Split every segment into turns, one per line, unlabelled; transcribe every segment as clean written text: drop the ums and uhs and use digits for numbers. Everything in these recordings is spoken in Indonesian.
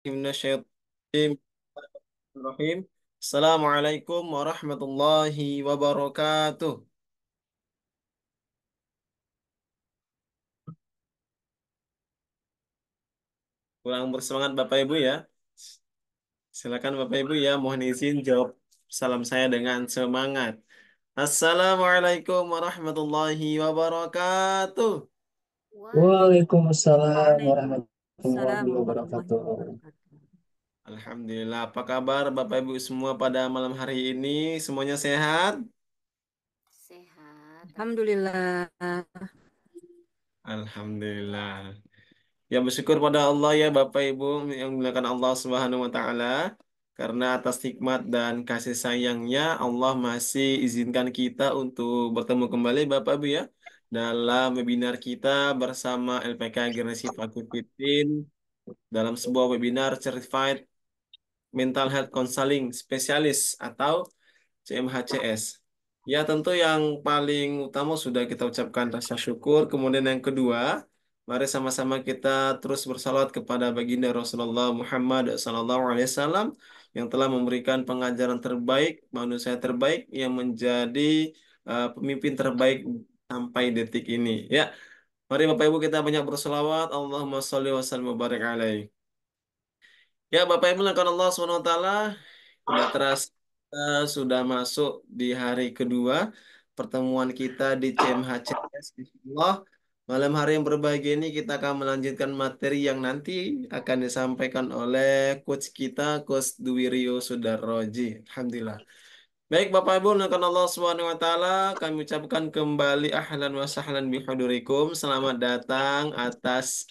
Bismillahirrahmanirrahim. Assalamualaikum warahmatullahi wabarakatuh. Kurang bersemangat Bapak Ibu ya. Silakan Bapak Ibu ya, mohon izin jawab salam saya dengan semangat. Assalamualaikum warahmatullahi wabarakatuh.
Waalaikumsalam
Waalaikumsalam
warahmatullahi
warahmatullahi
wabarakatuh.
wabarakatuh.
Alhamdulillah, apa kabar Bapak Ibu semua pada malam hari ini? Semuanya sehat?
Sehat,
Alhamdulillah.
Alhamdulillah. Ya bersyukur pada Allah ya Bapak Ibu yang dimuliakan Allah Subhanahu wa taala karena atas nikmat dan kasih sayangnya Allah masih izinkan kita untuk bertemu kembali Bapak Ibu ya dalam webinar kita bersama LPK Generasi Fakultitin dalam sebuah webinar Certified Mental Health Counseling Specialist atau CMHCS. Ya, tentu yang paling utama sudah kita ucapkan rasa syukur. Kemudian yang kedua, mari sama-sama kita terus bersalawat kepada baginda Rasulullah Muhammad SAW yang telah memberikan pengajaran terbaik, manusia terbaik yang menjadi pemimpin terbaik sampai detik ini. Ya, mari Bapak Ibu kita banyak bersalawat. Allahumma sholli wa sallim wa barik alaih. Ya, Bapak Ibu, melakukan Allah SWT. Tidak terasa kita sudah masuk di hari kedua pertemuan kita di CMHCS. Insyaallah, malam hari yang berbahagia ini kita akan melanjutkan materi yang nanti akan disampaikan oleh coach kita, Coach Dwi Rio Sudarroji. Alhamdulillah. Baik Bapak Ibu, rekan Allah Subhanahu wa taala, kami ucapkan kembali ahlan wa sahlan bihudurikum. Selamat datang atas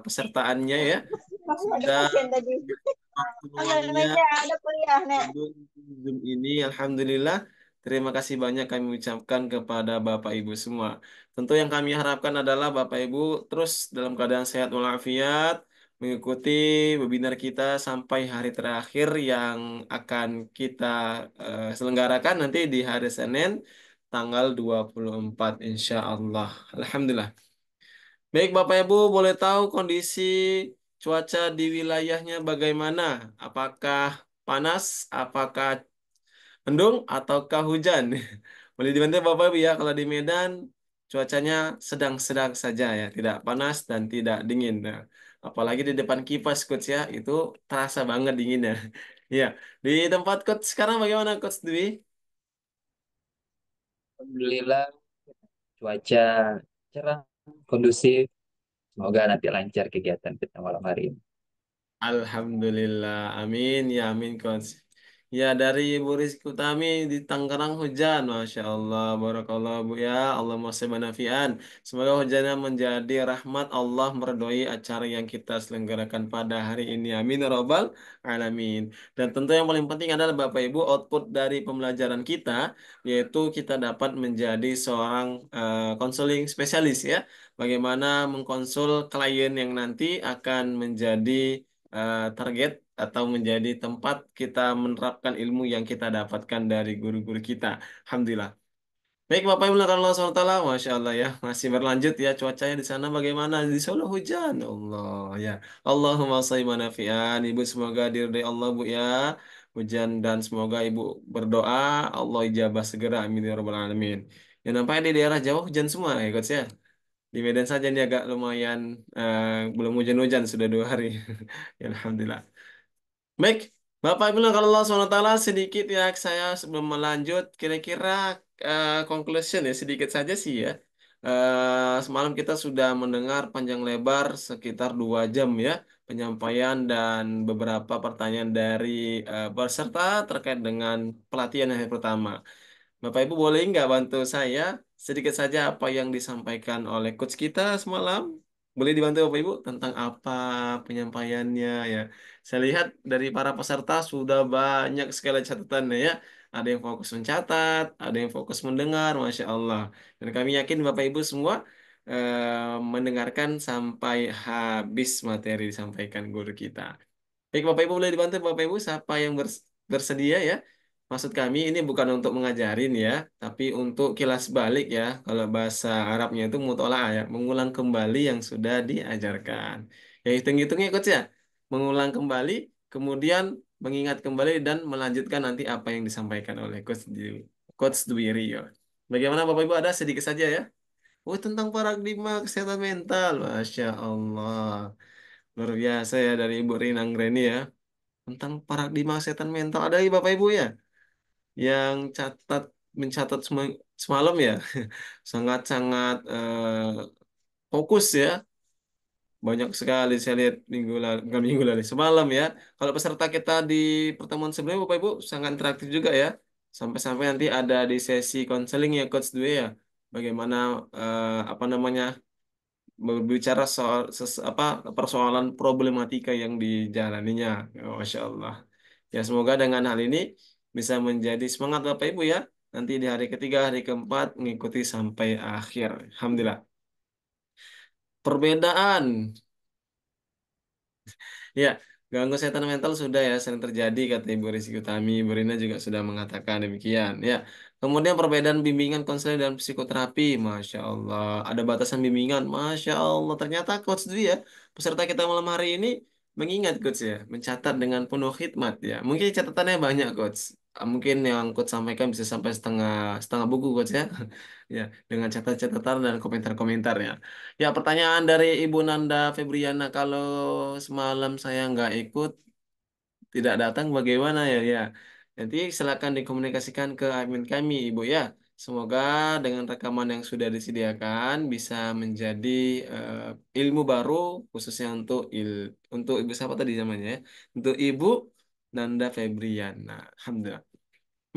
pesertaannya ya.
ada
Sudah
pasien tadi.
waktu
Ambil
luangnya
meja, ada kuliah, Nek.
Zoom Zoom ini, Alhamdulillah, terima kasih banyak kami ucapkan kepada Bapak Ibu semua. Tentu yang kami harapkan adalah Bapak Ibu terus dalam keadaan sehat walafiat, mengikuti webinar kita sampai hari terakhir yang akan kita selenggarakan nanti di hari Senin, tanggal 24, insya Allah. Alhamdulillah. Baik Bapak Ibu, boleh tahu kondisi cuaca di wilayahnya bagaimana? Apakah panas, apakah mendung, ataukah hujan? Boleh dibantu Bapak Ibu ya, kalau di Medan cuacanya sedang-sedang saja ya, tidak panas dan tidak dingin. Nah, apalagi di depan kipas Coach ya, itu terasa banget dinginnya. Ya, di tempat Coach sekarang bagaimana Coach Dwi?
Alhamdulillah cuaca cerah, kondusif. Semoga nanti lancar kegiatan kita malam hari ini.
Alhamdulillah, amin ya amin coach. Ya dari Ibu Rizky Utami di Tangerang hujan, masya Allah, barakallah Bu ya, Allah masih manafian. Semoga hujannya menjadi rahmat Allah meredoi acara yang kita selenggarakan pada hari ini, amin ya robbal alamin. Dan tentu yang paling penting adalah Bapak Ibu output dari pembelajaran kita, yaitu kita dapat menjadi seorang konseling spesialis ya. Bagaimana mengkonsul klien yang nanti akan menjadi target atau menjadi tempat kita menerapkan ilmu yang kita dapatkan dari guru-guru kita. Alhamdulillah. Baik Bapak Ibu Allah SWT, Masya Allah ya, masih berlanjut ya cuacanya di sana bagaimana? Di Solo hujan, Allah ya. Allahumma sholli wa nafi'an. Ibu semoga diridhai Allah Bu ya. Hujan dan semoga Ibu berdoa Allah ijabah segera amin ya rabbal alamin. Ya nampaknya di daerah Jawa hujan semua ya coach ya. Di Medan saja ini agak lumayan belum hujan-hujan sudah 2 hari. Ya, Alhamdulillah. Baik, Bapak Ibu kalau Allah SWT sedikit ya saya sebelum melanjut kira-kira conclusion ya sedikit saja sih ya. Semalam kita sudah mendengar panjang lebar sekitar 2 jam ya penyampaian dan beberapa pertanyaan dari peserta terkait dengan pelatihan hari pertama. Bapak Ibu boleh nggak bantu saya sedikit saja apa yang disampaikan oleh coach kita semalam? Boleh dibantu Bapak Ibu tentang apa penyampaiannya ya. Saya lihat dari para peserta sudah banyak sekali catatannya ya. Ada yang fokus mencatat, ada yang fokus mendengar, Masya Allah. Dan kami yakin Bapak Ibu semua mendengarkan sampai habis materi disampaikan guru kita. Baik, Bapak Ibu boleh dibantu Bapak Ibu siapa yang bersedia ya. Maksud kami ini bukan untuk mengajarin ya, tapi untuk kilas balik ya. Kalau bahasa Arabnya itu mutolaah ya, mengulang kembali yang sudah diajarkan. Ya hitung-hitungnya coach ya. mengulang kembali, kemudian mengingat kembali dan melanjutkan nanti apa yang disampaikan oleh Coach Dwi Rio. Bagaimana Bapak Ibu, ada sedikit saja ya? Oh, tentang paradigma kesehatan mental. Masya Allah. Luar biasa ya dari Ibu Rina Anggreni ya. Tentang paradigma kesehatan mental. Ada lagi Bapak Ibu ya? Yang mencatat semalam ya. Sangat-sangat fokus ya. Banyak sekali saya lihat minggu lalu, bukan minggu lalu, semalam ya. Kalau peserta kita di pertemuan sebelumnya, Bapak Ibu, sangat interaktif juga ya. Sampai-sampai nanti ada di sesi konseling ya, Coach Dwe ya. Bagaimana, apa namanya, berbicara soal apa persoalan problematika yang dijalaninya. Oh, Masya Allah. Ya, semoga dengan hal ini bisa menjadi semangat Bapak Ibu ya. Nanti di hari ketiga, hari keempat, mengikuti sampai akhir. Alhamdulillah. Perbedaan. Ya, gangguan kesehatan mental sudah ya sering terjadi kata Ibu Rizky Utami. Bu Rina juga sudah mengatakan demikian. Ya, kemudian perbedaan bimbingan konseling dan psikoterapi, Masya Allah. Ada batasan bimbingan, Masya Allah. Ternyata Coach Dwi ya, peserta kita malam hari ini mengingat Coach ya, mencatat dengan penuh khidmat ya. Mungkin catatannya banyak Coach. Mungkin yang Coach sampaikan bisa sampai setengah setengah buku Coach ya. Ya, dengan catatan-catatan dan komentar-komentarnya. Ya, pertanyaan dari Ibu Nanda Febriana, kalau semalam saya nggak ikut, tidak datang bagaimana ya? Ya, nanti silakan dikomunikasikan ke admin kami, Ibu ya. Semoga dengan rekaman yang sudah disediakan bisa menjadi ilmu baru khususnya untuk Ibu siapa tadi namanya ya? Untuk Ibu Nanda Febriana. Alhamdulillah.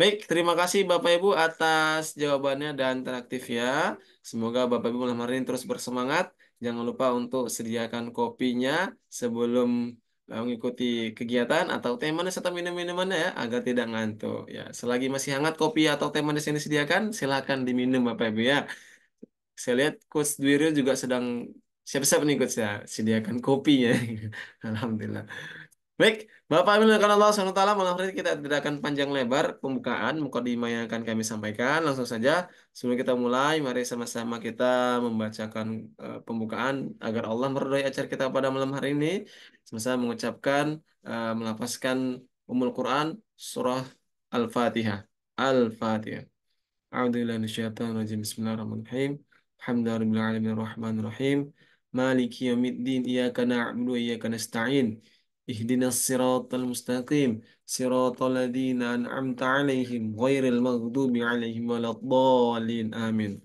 Baik, terima kasih Bapak Ibu atas jawabannya dan interaktif ya. Semoga Bapak Ibu malam hari ini terus bersemangat. Jangan lupa untuk sediakan kopinya sebelum mengikuti kegiatan atau teh manis atau minum-minumannya ya agar tidak ngantuk. Ya, selagi masih hangat kopi atau teh manis yang disediakan, silakan diminum Bapak Ibu ya. Saya lihat Coach Dwiryo juga sedang siap-siap nih Coach ya, sediakan kopinya. Alhamdulillah. Baik, Bapak Ibu kan Allah SWT, malam hari ini kita tidak akan panjang lebar pembukaan mukadimah yang akan kami sampaikan. Langsung saja, sebelum kita mulai, mari sama-sama kita membacakan pembukaan agar Allah meridhai acara kita pada malam hari ini. Sama-sama mengucapkan, melafazkan Ummul Quran, surah Al-Fatihah. Al-Fatihah. A'udzubillahi minasyaitonir rajim. Bismillahirrahmanirrahim. Alhamdulillahirabbil alamin arrahmanir rahim. Maliki yaumiddin. Iyyaka na'budu wa iyyaka nasta'in. Ihdinas siratal mustaqim. Siratal ladzina an'amta 'alaihim ghairil maghdubi 'alaihim waladdallin. Amin.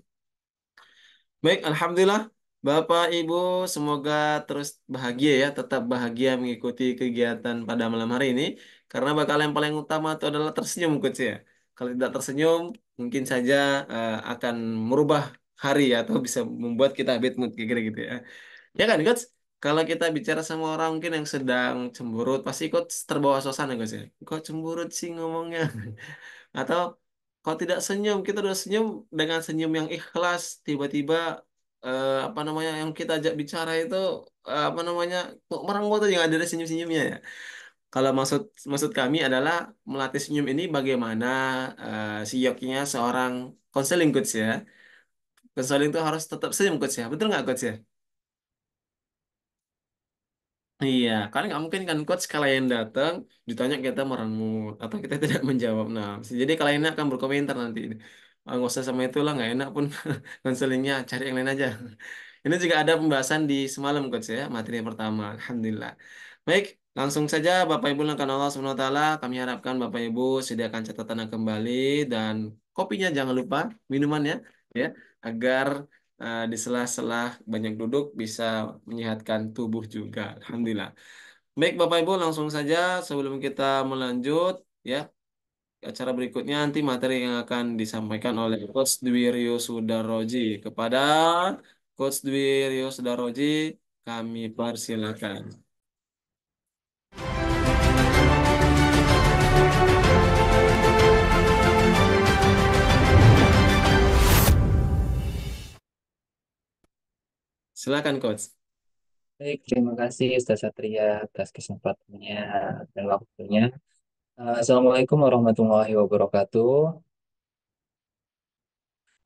Baik, Alhamdulillah. Bapak, Ibu, semoga terus bahagia ya, tetap bahagia mengikuti kegiatan pada malam hari ini. Karena bakal yang paling utama itu adalah tersenyum, Coach ya. Kalau tidak tersenyum, mungkin saja akan merubah hari atau bisa membuat kita bad mood, kira-kira gitu ya. Ya kan, Coach? Kalau kita bicara sama orang mungkin yang sedang cemberut, pasti Coach terbawa suasana, Coach ya. Kok cemberut sih ngomongnya? Atau kalau tidak senyum, kita udah senyum dengan senyum yang ikhlas, tiba-tiba apa namanya yang kita ajak bicara itu apa namanya kok merenggut aja nggak ada senyum-senyumnya ya. Kalau maksud maksud kami adalah melatih senyum ini bagaimana siyoknya seorang konseling coach ya. Konseling itu harus tetap senyum coach ya. Betul nggak coach ya? Iya, kan nggak mungkin kan coach kalau yang datang ditanya kita merengut atau kita tidak menjawab. Nah, bisa jadi kliennya akan berkomentar nanti. Ah, nggak usah sama itulah, nggak enak pun konselingnya, cari yang lain aja. Ini juga ada pembahasan di semalam coach ya, materi yang pertama. Alhamdulillah. Baik, langsung saja Bapak Ibu yang Allah Subhanahu wa taala, kami harapkan Bapak Ibu sediakan catatan yang kembali dan kopinya jangan lupa, minumannya ya, agar di sela-sela banyak duduk bisa menyehatkan tubuh juga. Alhamdulillah. Baik Bapak Ibu langsung saja sebelum kita melanjut ya acara berikutnya nanti materi yang akan disampaikan oleh Coach Dwi Rio Sudaroji. Kepada Coach Dwi Rio Sudaroji kami persilakan. Silakan Coach.
Baik, terima kasih Ustaz Satria atas kesempatannya dan waktunya. Assalamualaikum warahmatullahi wabarakatuh.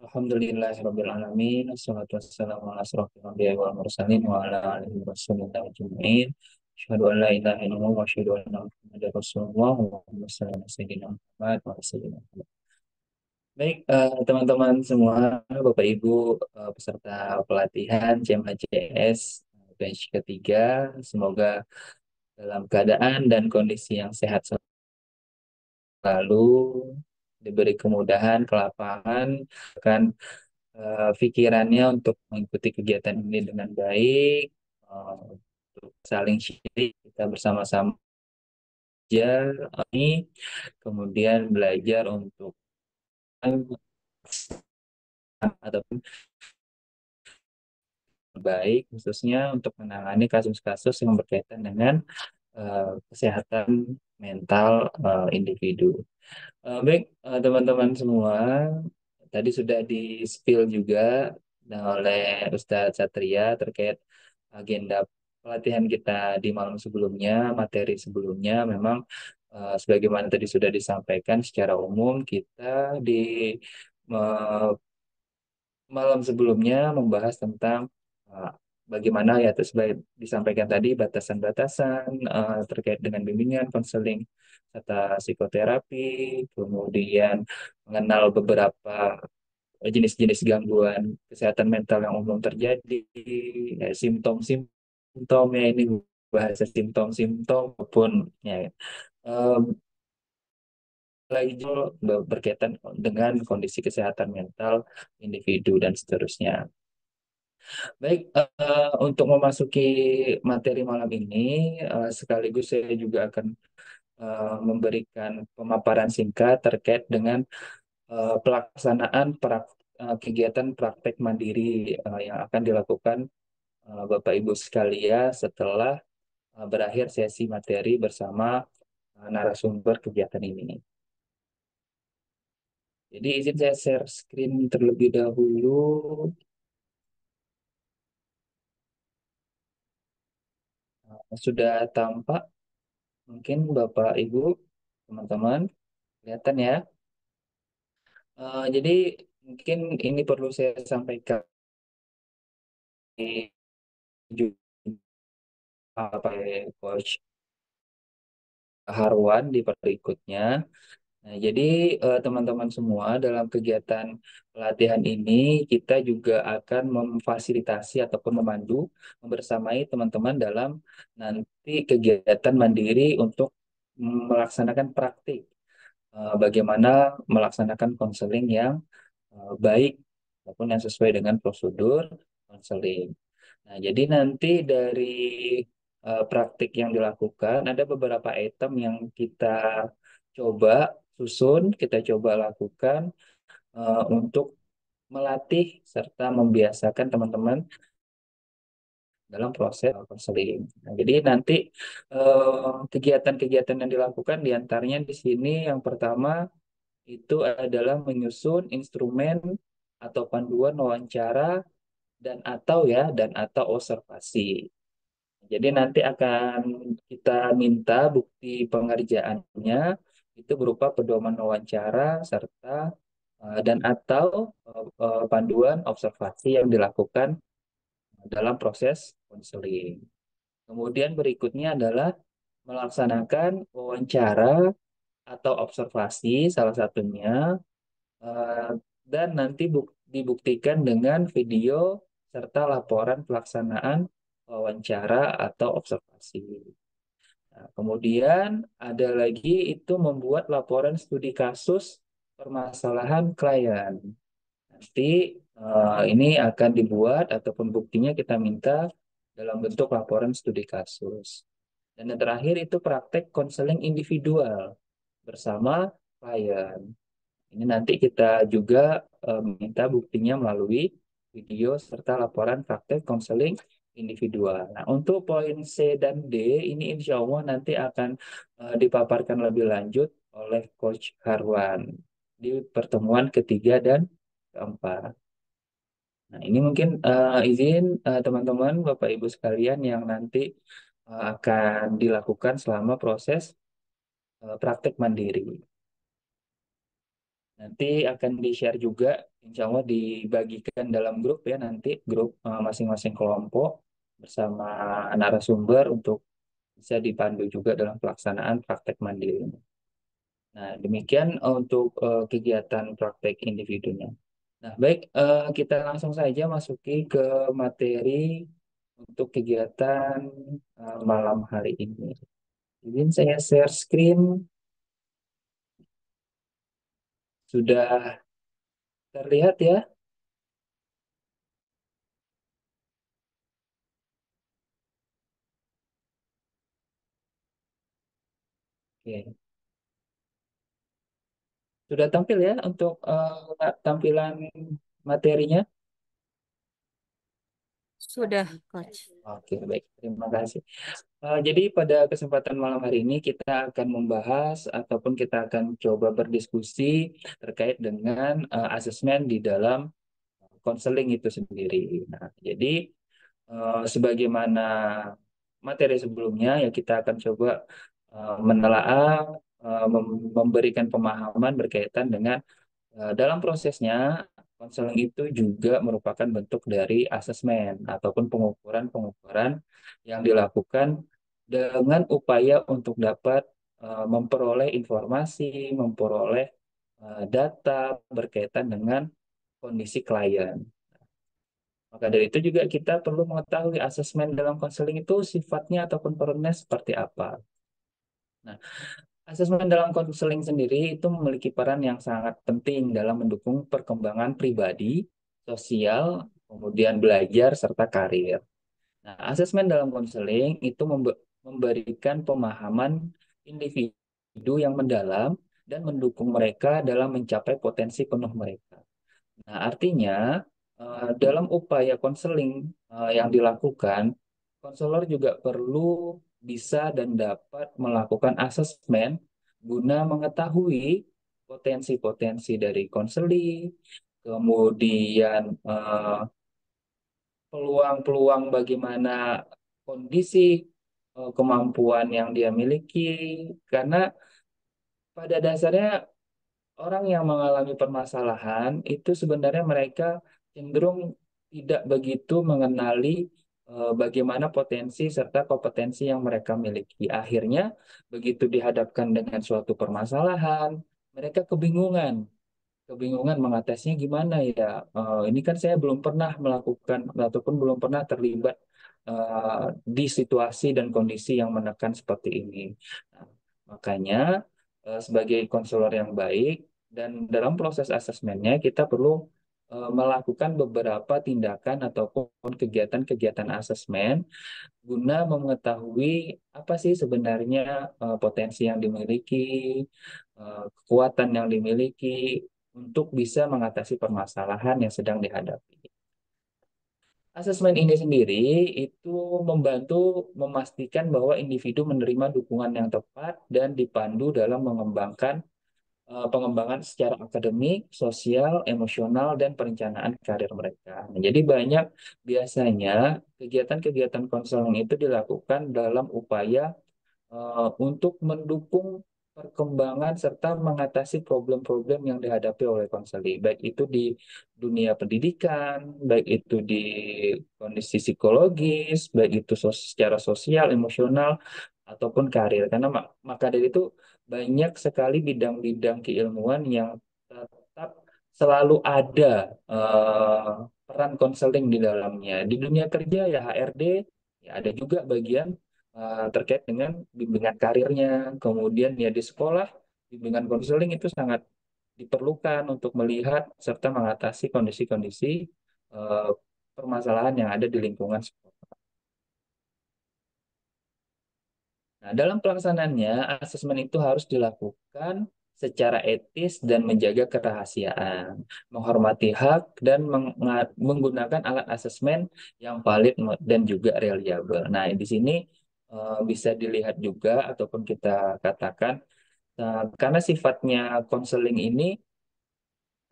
Alhamdulillahirabbil alamin. Wassalatu wassalamu ala asrofil anbiya'i wal mursalin wa ala alihi wasallam ajmain. Asyhadu an la ilaha illallah wa asyhadu anna Muhammadar Rasulullah. Allahumma shalli ala sayyidina Muhammad wa ala sayyidina Muhammad. Baik, teman-teman semua, Bapak Ibu, peserta pelatihan CMHCS batch ketiga, semoga dalam keadaan dan kondisi yang sehat selalu, diberi kemudahan, kelapangan, kan pikirannya untuk mengikuti kegiatan ini dengan baik, untuk saling sharing, kita bersama-sama belajar ini, kemudian belajar untuk ataupun baik, khususnya untuk menangani kasus-kasus yang berkaitan dengan kesehatan mental individu. Baik, teman-teman semua, tadi sudah di-spill juga oleh Ustadz Satria terkait agenda pelatihan kita di malam sebelumnya, materi sebelumnya. Memang sebagaimana tadi sudah disampaikan secara umum, kita di eh, malam sebelumnya membahas tentang uh, bagaimana ya disampaikan tadi batasan-batasan terkait dengan bimbingan, konseling, serta psikoterapi, kemudian mengenal beberapa jenis-jenis gangguan kesehatan mental yang umum terjadi, simptom-simptomnya ini bahasa simptom-simptom maupun ya, um, lagi berkaitan dengan kondisi kesehatan mental individu dan seterusnya. Baik, untuk memasuki materi malam ini, sekaligus saya juga akan memberikan pemaparan singkat terkait dengan pelaksanaan kegiatan praktek mandiri yang akan dilakukan Bapak Ibu sekalian setelah berakhir sesi materi bersama narasumber kegiatan ini. Jadi izin saya share screen terlebih dahulu. Sudah tampak mungkin Bapak Ibu, teman-teman, kelihatan ya. Jadi mungkin ini perlu saya sampaikan juga Pak Coach Harwan di berikutnya. Nah, jadi teman-teman semua dalam kegiatan pelatihan ini kita juga akan memfasilitasi ataupun memandu membersamai teman-teman dalam nanti kegiatan mandiri untuk melaksanakan praktik bagaimana melaksanakan konseling yang baik ataupun yang sesuai dengan prosedur konseling. Nah, jadi nanti dari praktik yang dilakukan ada beberapa item yang kita coba susun, kita coba lakukan untuk melatih serta membiasakan teman-teman dalam proses konseling. Nah, jadi nanti kegiatan-kegiatan yang dilakukan diantaranya di sini yang pertama itu adalah menyusun instrumen atau panduan wawancara dan atau observasi. Jadi nanti akan kita minta bukti pengerjaannya itu berupa pedoman wawancara serta dan atau panduan observasi yang dilakukan dalam proses konseling. Kemudian berikutnya adalah melaksanakan wawancara atau observasi salah satunya eh, dan nanti dibuktikan dengan video serta laporan pelaksanaan wawancara atau observasi. Nah, kemudian ada lagi itu membuat laporan studi kasus permasalahan klien. Nanti ini akan dibuat ataupun buktinya kita minta dalam bentuk laporan studi kasus. Dan yang terakhir itu praktek konseling individual bersama klien. Ini nanti kita juga minta buktinya melalui video serta laporan praktek konseling individual. Nah, untuk poin C dan D ini insya Allah nanti akan dipaparkan lebih lanjut oleh Coach Harwan di pertemuan ketiga dan keempat. Nah, ini mungkin izin teman-teman, Bapak Ibu sekalian yang nanti akan dilakukan selama proses praktek mandiri. Nanti akan di-share juga, insya Allah dibagikan dalam grup ya, nanti grup masing-masing kelompok bersama narasumber untuk bisa dipandu juga dalam pelaksanaan praktek mandiri. Nah, demikian untuk kegiatan praktek individunya. Nah, baik, kita langsung saja masuki ke materi untuk kegiatan malam hari ini. Izin saya share screen, sudah terlihat ya? Oke. Sudah tampil ya untuk tampilan materinya?
Sudah, Coach.
Oke, baik. Terima kasih. Jadi pada kesempatan malam hari ini kita akan membahas ataupun kita akan coba berdiskusi terkait dengan asesmen di dalam konseling itu sendiri. Nah, jadi sebagaimana materi sebelumnya ya kita akan coba menelaah, memberikan pemahaman berkaitan dengan dalam prosesnya, konseling itu juga merupakan bentuk dari asesmen ataupun pengukuran-pengukuran yang dilakukan dengan upaya untuk dapat memperoleh informasi, memperoleh data berkaitan dengan kondisi klien. Maka dari itu juga kita perlu mengetahui asesmen dalam konseling itu sifatnya ataupun perannya seperti apa. Nah, asesmen dalam konseling sendiri itu memiliki peran yang sangat penting dalam mendukung perkembangan pribadi, sosial, kemudian belajar, serta karir. Nah, asesmen dalam konseling itu memberikan pemahaman individu yang mendalam dan mendukung mereka dalam mencapai potensi penuh mereka. Nah, artinya dalam upaya konseling yang dilakukan, konselor juga perlu bisa dan dapat melakukan asesmen guna mengetahui potensi-potensi dari konseling, kemudian peluang-peluang bagaimana kondisi kemampuan yang dia miliki, karena pada dasarnya orang yang mengalami permasalahan itu sebenarnya mereka cenderung tidak begitu mengenali bagaimana potensi serta kompetensi yang mereka miliki. Akhirnya, begitu dihadapkan dengan suatu permasalahan, mereka kebingungan mengatasinya gimana ya. Ini kan saya belum pernah melakukan ataupun belum pernah terlibat di situasi dan kondisi yang menekan seperti ini. Nah, makanya sebagai konselor yang baik dan dalam proses asesmennya kita perlu melakukan beberapa tindakan ataupun kegiatan-kegiatan asesmen guna mengetahui apa sih sebenarnya potensi yang dimiliki, kekuatan yang dimiliki untuk bisa mengatasi permasalahan yang sedang dihadapi. Asesmen ini sendiri itu membantu memastikan bahwa individu menerima dukungan yang tepat dan dipandu dalam mengembangkan pengembangan secara akademik, sosial, emosional, dan perencanaan karir mereka. Nah, jadi banyak biasanya kegiatan-kegiatan konseling itu dilakukan dalam upaya untuk mendukung perkembangan serta mengatasi problem-problem yang dihadapi oleh konseli, baik itu di dunia pendidikan, baik itu di kondisi psikologis, baik itu secara sosial, emosional, ataupun karir. Karena maka dari itu banyak sekali bidang-bidang keilmuan yang tetap selalu ada peran konseling di dalamnya. Di dunia kerja ya HRD, ya ada juga bagian terkait dengan bimbingan karirnya. Kemudian ya di sekolah, bimbingan konseling itu sangat diperlukan untuk melihat serta mengatasi kondisi-kondisi eh, permasalahan yang ada di lingkungan sekolah. Nah, dalam pelaksanaannya, asesmen itu harus dilakukan secara etis dan menjaga kerahasiaan, menghormati hak, dan menggunakan alat asesmen yang valid dan juga reliable. Nah, di sini bisa dilihat juga ataupun kita katakan, karena sifatnya konseling ini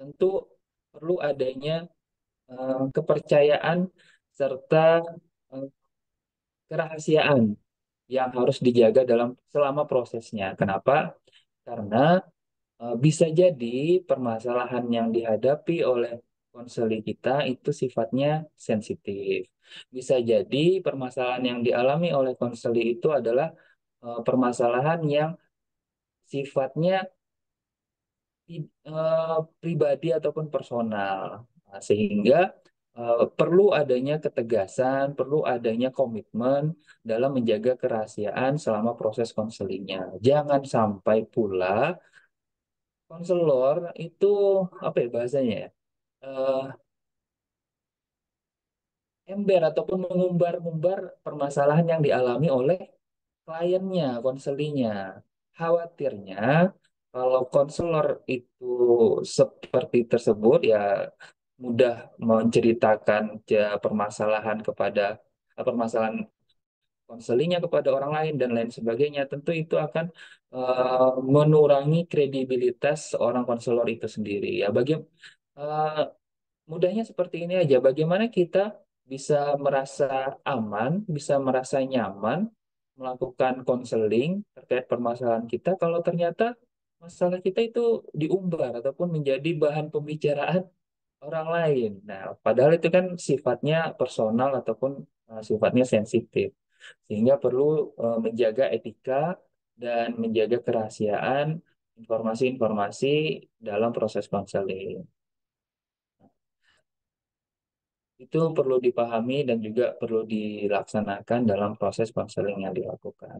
tentu perlu adanya kepercayaan serta eh, kerahasiaan yang harus dijaga dalam selama prosesnya. Kenapa? Karena bisa jadi permasalahan yang dihadapi oleh konseli kita itu sifatnya sensitif. Bisa jadi permasalahan yang dialami oleh konseli itu adalah permasalahan yang sifatnya pribadi ataupun personal. Nah, sehingga perlu adanya ketegasan, perlu adanya komitmen dalam menjaga kerahasiaan selama proses konselingnya. Jangan sampai pula konselor itu apa ya bahasanya ya? eh, Ember ataupun mengumbar-ngumbar permasalahan yang dialami oleh kliennya, konselinya. Khawatirnya kalau konselor itu seperti tersebut ya mudah menceritakan permasalahan kepada permasalahan konselinya kepada orang lain dan lain sebagainya. Tentu itu akan mengurangi kredibilitas seorang konselor itu sendiri. Ya, eh, mudahnya seperti ini aja. Bagaimana kita bisa merasa aman, bisa merasa nyaman melakukan konseling terkait permasalahan kita kalau ternyata masalah kita itu diumbar ataupun menjadi bahan pembicaraan orang lain. Nah, padahal itu kan sifatnya personal ataupun sifatnya sensitif. Sehingga perlu menjaga etika dan menjaga kerahasiaan informasi-informasi dalam proses konseling. Itu perlu dipahami dan juga perlu dilaksanakan dalam proses konseling yang dilakukan.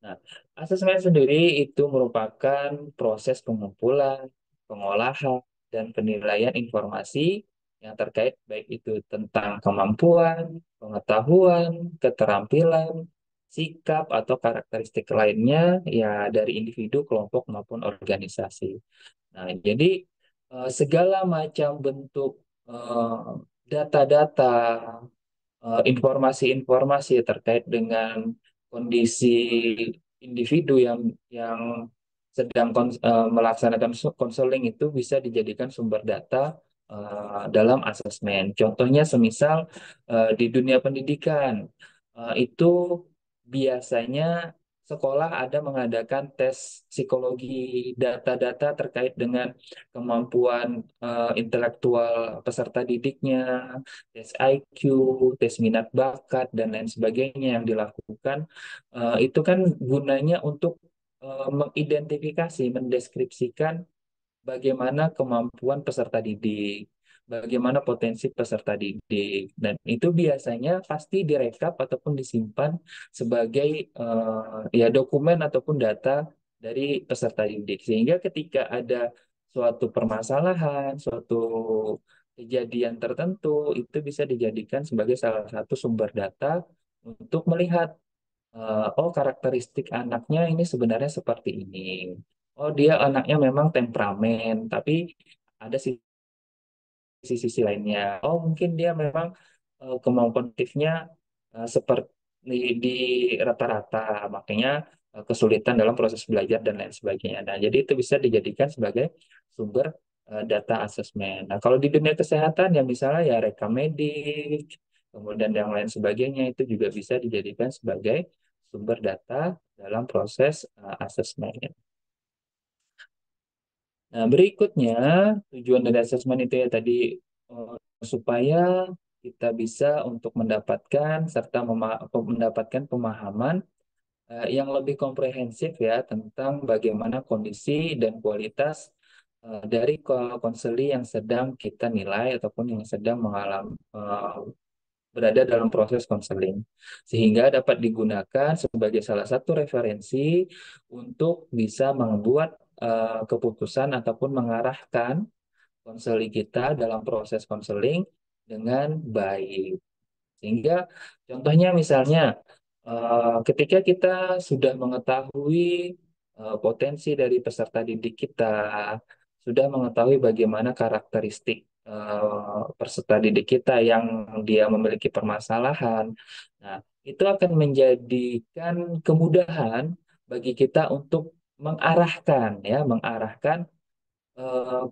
Nah, asesmen sendiri itu merupakan proses pengumpulan, pengolahan, dan penilaian informasi yang terkait baik itu tentang kemampuan, pengetahuan, keterampilan, sikap, atau karakteristik lainnya ya dari individu, kelompok, maupun organisasi. Nah, jadi segala macam bentuk eh, data-data, informasi-informasi terkait dengan kondisi individu yang sedang melaksanakan konseling itu bisa dijadikan sumber data dalam asesmen. Contohnya semisal di dunia pendidikan itu biasanya sekolah ada mengadakan tes psikologi, data-data terkait dengan kemampuan intelektual peserta didiknya, tes IQ, tes minat bakat, dan lain sebagainya yang dilakukan, itu kan gunanya untuk mengidentifikasi, mendeskripsikan bagaimana kemampuan peserta didik, bagaimana potensi peserta didik, dan itu biasanya pasti direkap ataupun disimpan sebagai ya dokumen ataupun data dari peserta didik, sehingga ketika ada suatu permasalahan, suatu kejadian tertentu, itu bisa dijadikan sebagai salah satu sumber data untuk melihat oh karakteristik anaknya ini sebenarnya seperti ini. Oh dia anaknya memang temperamen, tapi ada sisi-sisi lainnya. Oh mungkin dia memang kemampuan kognitifnya seperti di rata-rata, makanya kesulitan dalam proses belajar dan lain sebagainya. Nah jadi itu bisa dijadikan sebagai sumber data asesmen. Nah kalau di dunia kesehatan ya misalnya ya rekam medik, kemudian yang lain sebagainya itu juga bisa dijadikan sebagai sumber data dalam proses asesmen. Nah, berikutnya tujuan dari asesmen itu ya tadi eh, supaya kita bisa untuk mendapatkan serta mendapatkan pemahaman yang lebih komprehensif ya tentang bagaimana kondisi dan kualitas dari konseli yang sedang kita nilai ataupun yang sedang mengalami berada dalam proses konseling, sehingga dapat digunakan sebagai salah satu referensi untuk bisa membuat keputusan ataupun mengarahkan konseli kita dalam proses konseling dengan baik. Sehingga contohnya misalnya ketika kita sudah mengetahui potensi dari peserta didik kita, sudah mengetahui bagaimana karakteristik peserta didik kita yang dia memiliki permasalahan. Nah, itu akan menjadikan kemudahan bagi kita untuk mengarahkan mengarahkan eh,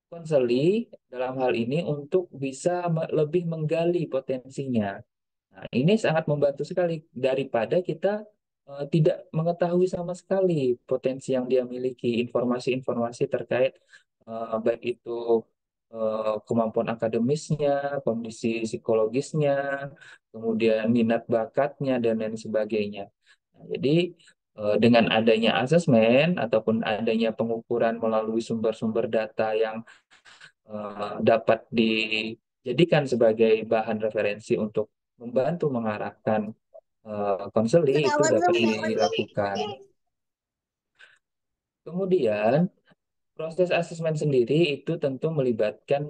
konseli dalam hal ini untuk bisa lebih menggali potensinya. Nah, ini sangat membantu sekali daripada kita tidak mengetahui sama sekali potensi yang dia miliki, informasi-informasi terkait baik itu kemampuan akademisnya, kondisi psikologisnya, kemudian minat bakatnya, dan lain sebagainya. Nah, jadi dengan adanya asesmen ataupun adanya pengukuran melalui sumber-sumber data yang dapat dijadikan sebagai bahan referensi untuk membantu mengarahkan konseli itu dapat dilakukan. Kemudian proses asesmen sendiri itu tentu melibatkan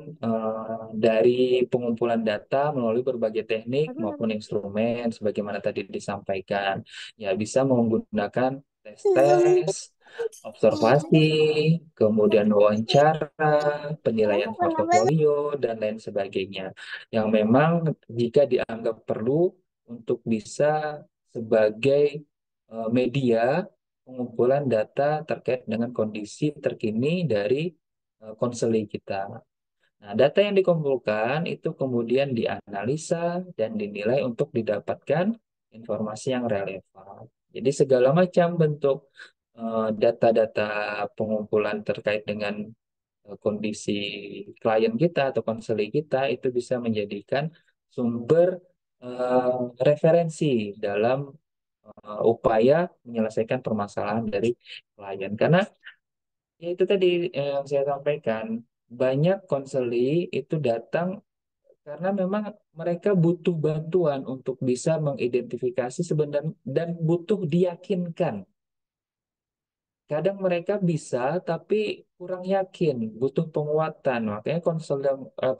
dari pengumpulan data melalui berbagai teknik maupun instrumen, sebagaimana tadi disampaikan. Ya, bisa menggunakan tes-tes, observasi, kemudian wawancara, penilaian portofolio, dan lain sebagainya. Yang memang jika dianggap perlu untuk bisa sebagai media pengumpulan data terkait dengan kondisi terkini dari konseli kita. Nah, data yang dikumpulkan itu kemudian dianalisa dan dinilai untuk didapatkan informasi yang relevan. Jadi segala macam bentuk data-data pengumpulan terkait dengan kondisi klien kita atau konseli kita itu bisa menjadikan sumber referensi dalam upaya menyelesaikan permasalahan dari klien. Karena ya itu tadi yang saya sampaikan, banyak konseli itu datang karena memang mereka butuh bantuan untuk bisa mengidentifikasi sebenarnya dan butuh diyakinkan. Kadang mereka bisa tapi kurang yakin, butuh penguatan. Makanya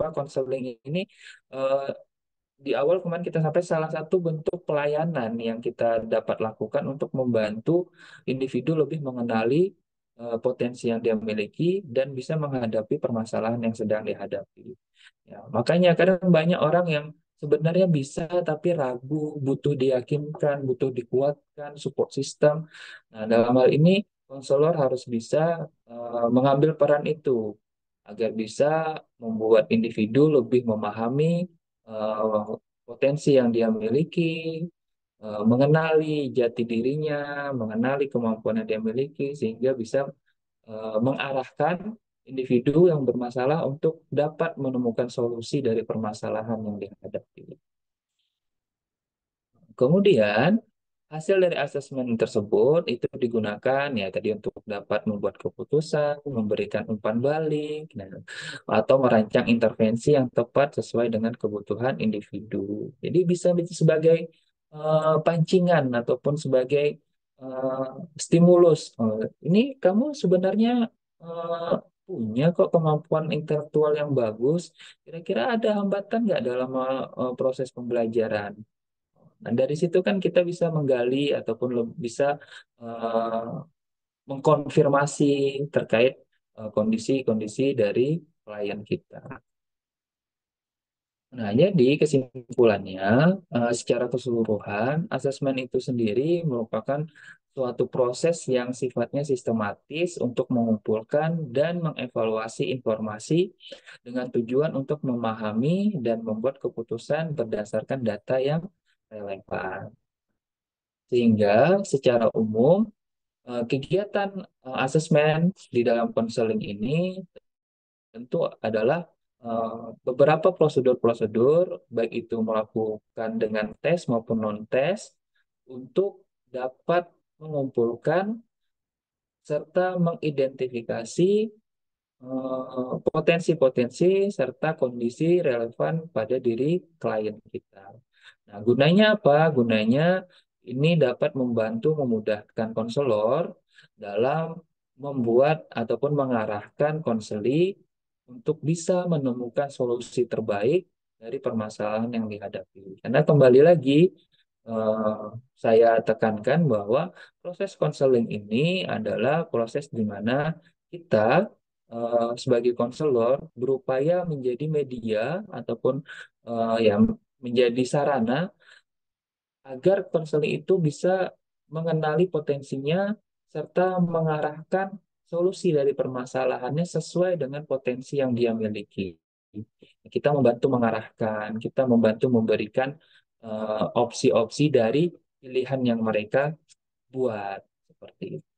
konseling ini eh, di awal kemarin kita sampai salah satu bentuk pelayanan yang kita dapat lakukan untuk membantu individu lebih mengenali potensi yang dia miliki dan bisa menghadapi permasalahan yang sedang dihadapi. Ya, makanya kadang banyak orang yang sebenarnya bisa tapi ragu, butuh diyakinkan, butuh dikuatkan, support system. Nah, dalam hal ini konselor harus bisa mengambil peran itu agar bisa membuat individu lebih memahami potensi yang dia miliki, mengenali jati dirinya, mengenali kemampuan yang dia miliki, sehingga bisa mengarahkan individu yang bermasalah untuk dapat menemukan solusi dari permasalahan yang dihadapi. Kemudian, hasil dari asesmen tersebut itu digunakan ya tadi untuk dapat membuat keputusan, memberikan umpan balik, nah, atau merancang intervensi yang tepat sesuai dengan kebutuhan individu. Jadi bisa sebagai pancingan ataupun sebagai eh, stimulus. Ini kamu sebenarnya eh, punya kok kemampuan intelektual yang bagus. Kira-kira ada hambatan nggak dalam proses pembelajaran? Nah, dari situ kan kita bisa menggali ataupun bisa eh, mengkonfirmasi terkait kondisi-kondisi dari klien kita. Nah, jadi kesimpulannya, secara keseluruhan, asesmen itu sendiri merupakan suatu proses yang sifatnya sistematis untuk mengumpulkan dan mengevaluasi informasi dengan tujuan untuk memahami dan membuat keputusan berdasarkan data yang relevan. Sehingga secara umum kegiatan asesmen di dalam konseling ini tentu adalah beberapa prosedur-prosedur, baik itu melakukan dengan tes maupun non-tes, untuk dapat mengumpulkan serta mengidentifikasi potensi-potensi serta kondisi relevan pada diri klien kita. Nah, gunanya apa? Gunanya ini dapat membantu memudahkan konselor dalam membuat ataupun mengarahkan konseli untuk bisa menemukan solusi terbaik dari permasalahan yang dihadapi. Karena kembali lagi, eh, saya tekankan bahwa proses konseling ini adalah proses di mana kita sebagai konselor berupaya menjadi media ataupun ya menjadi sarana agar konseling itu bisa mengenali potensinya serta mengarahkan solusi dari permasalahannya sesuai dengan potensi yang dia miliki. Kita membantu mengarahkan, kita membantu memberikan opsi-opsi dari pilihan yang mereka buat seperti itu.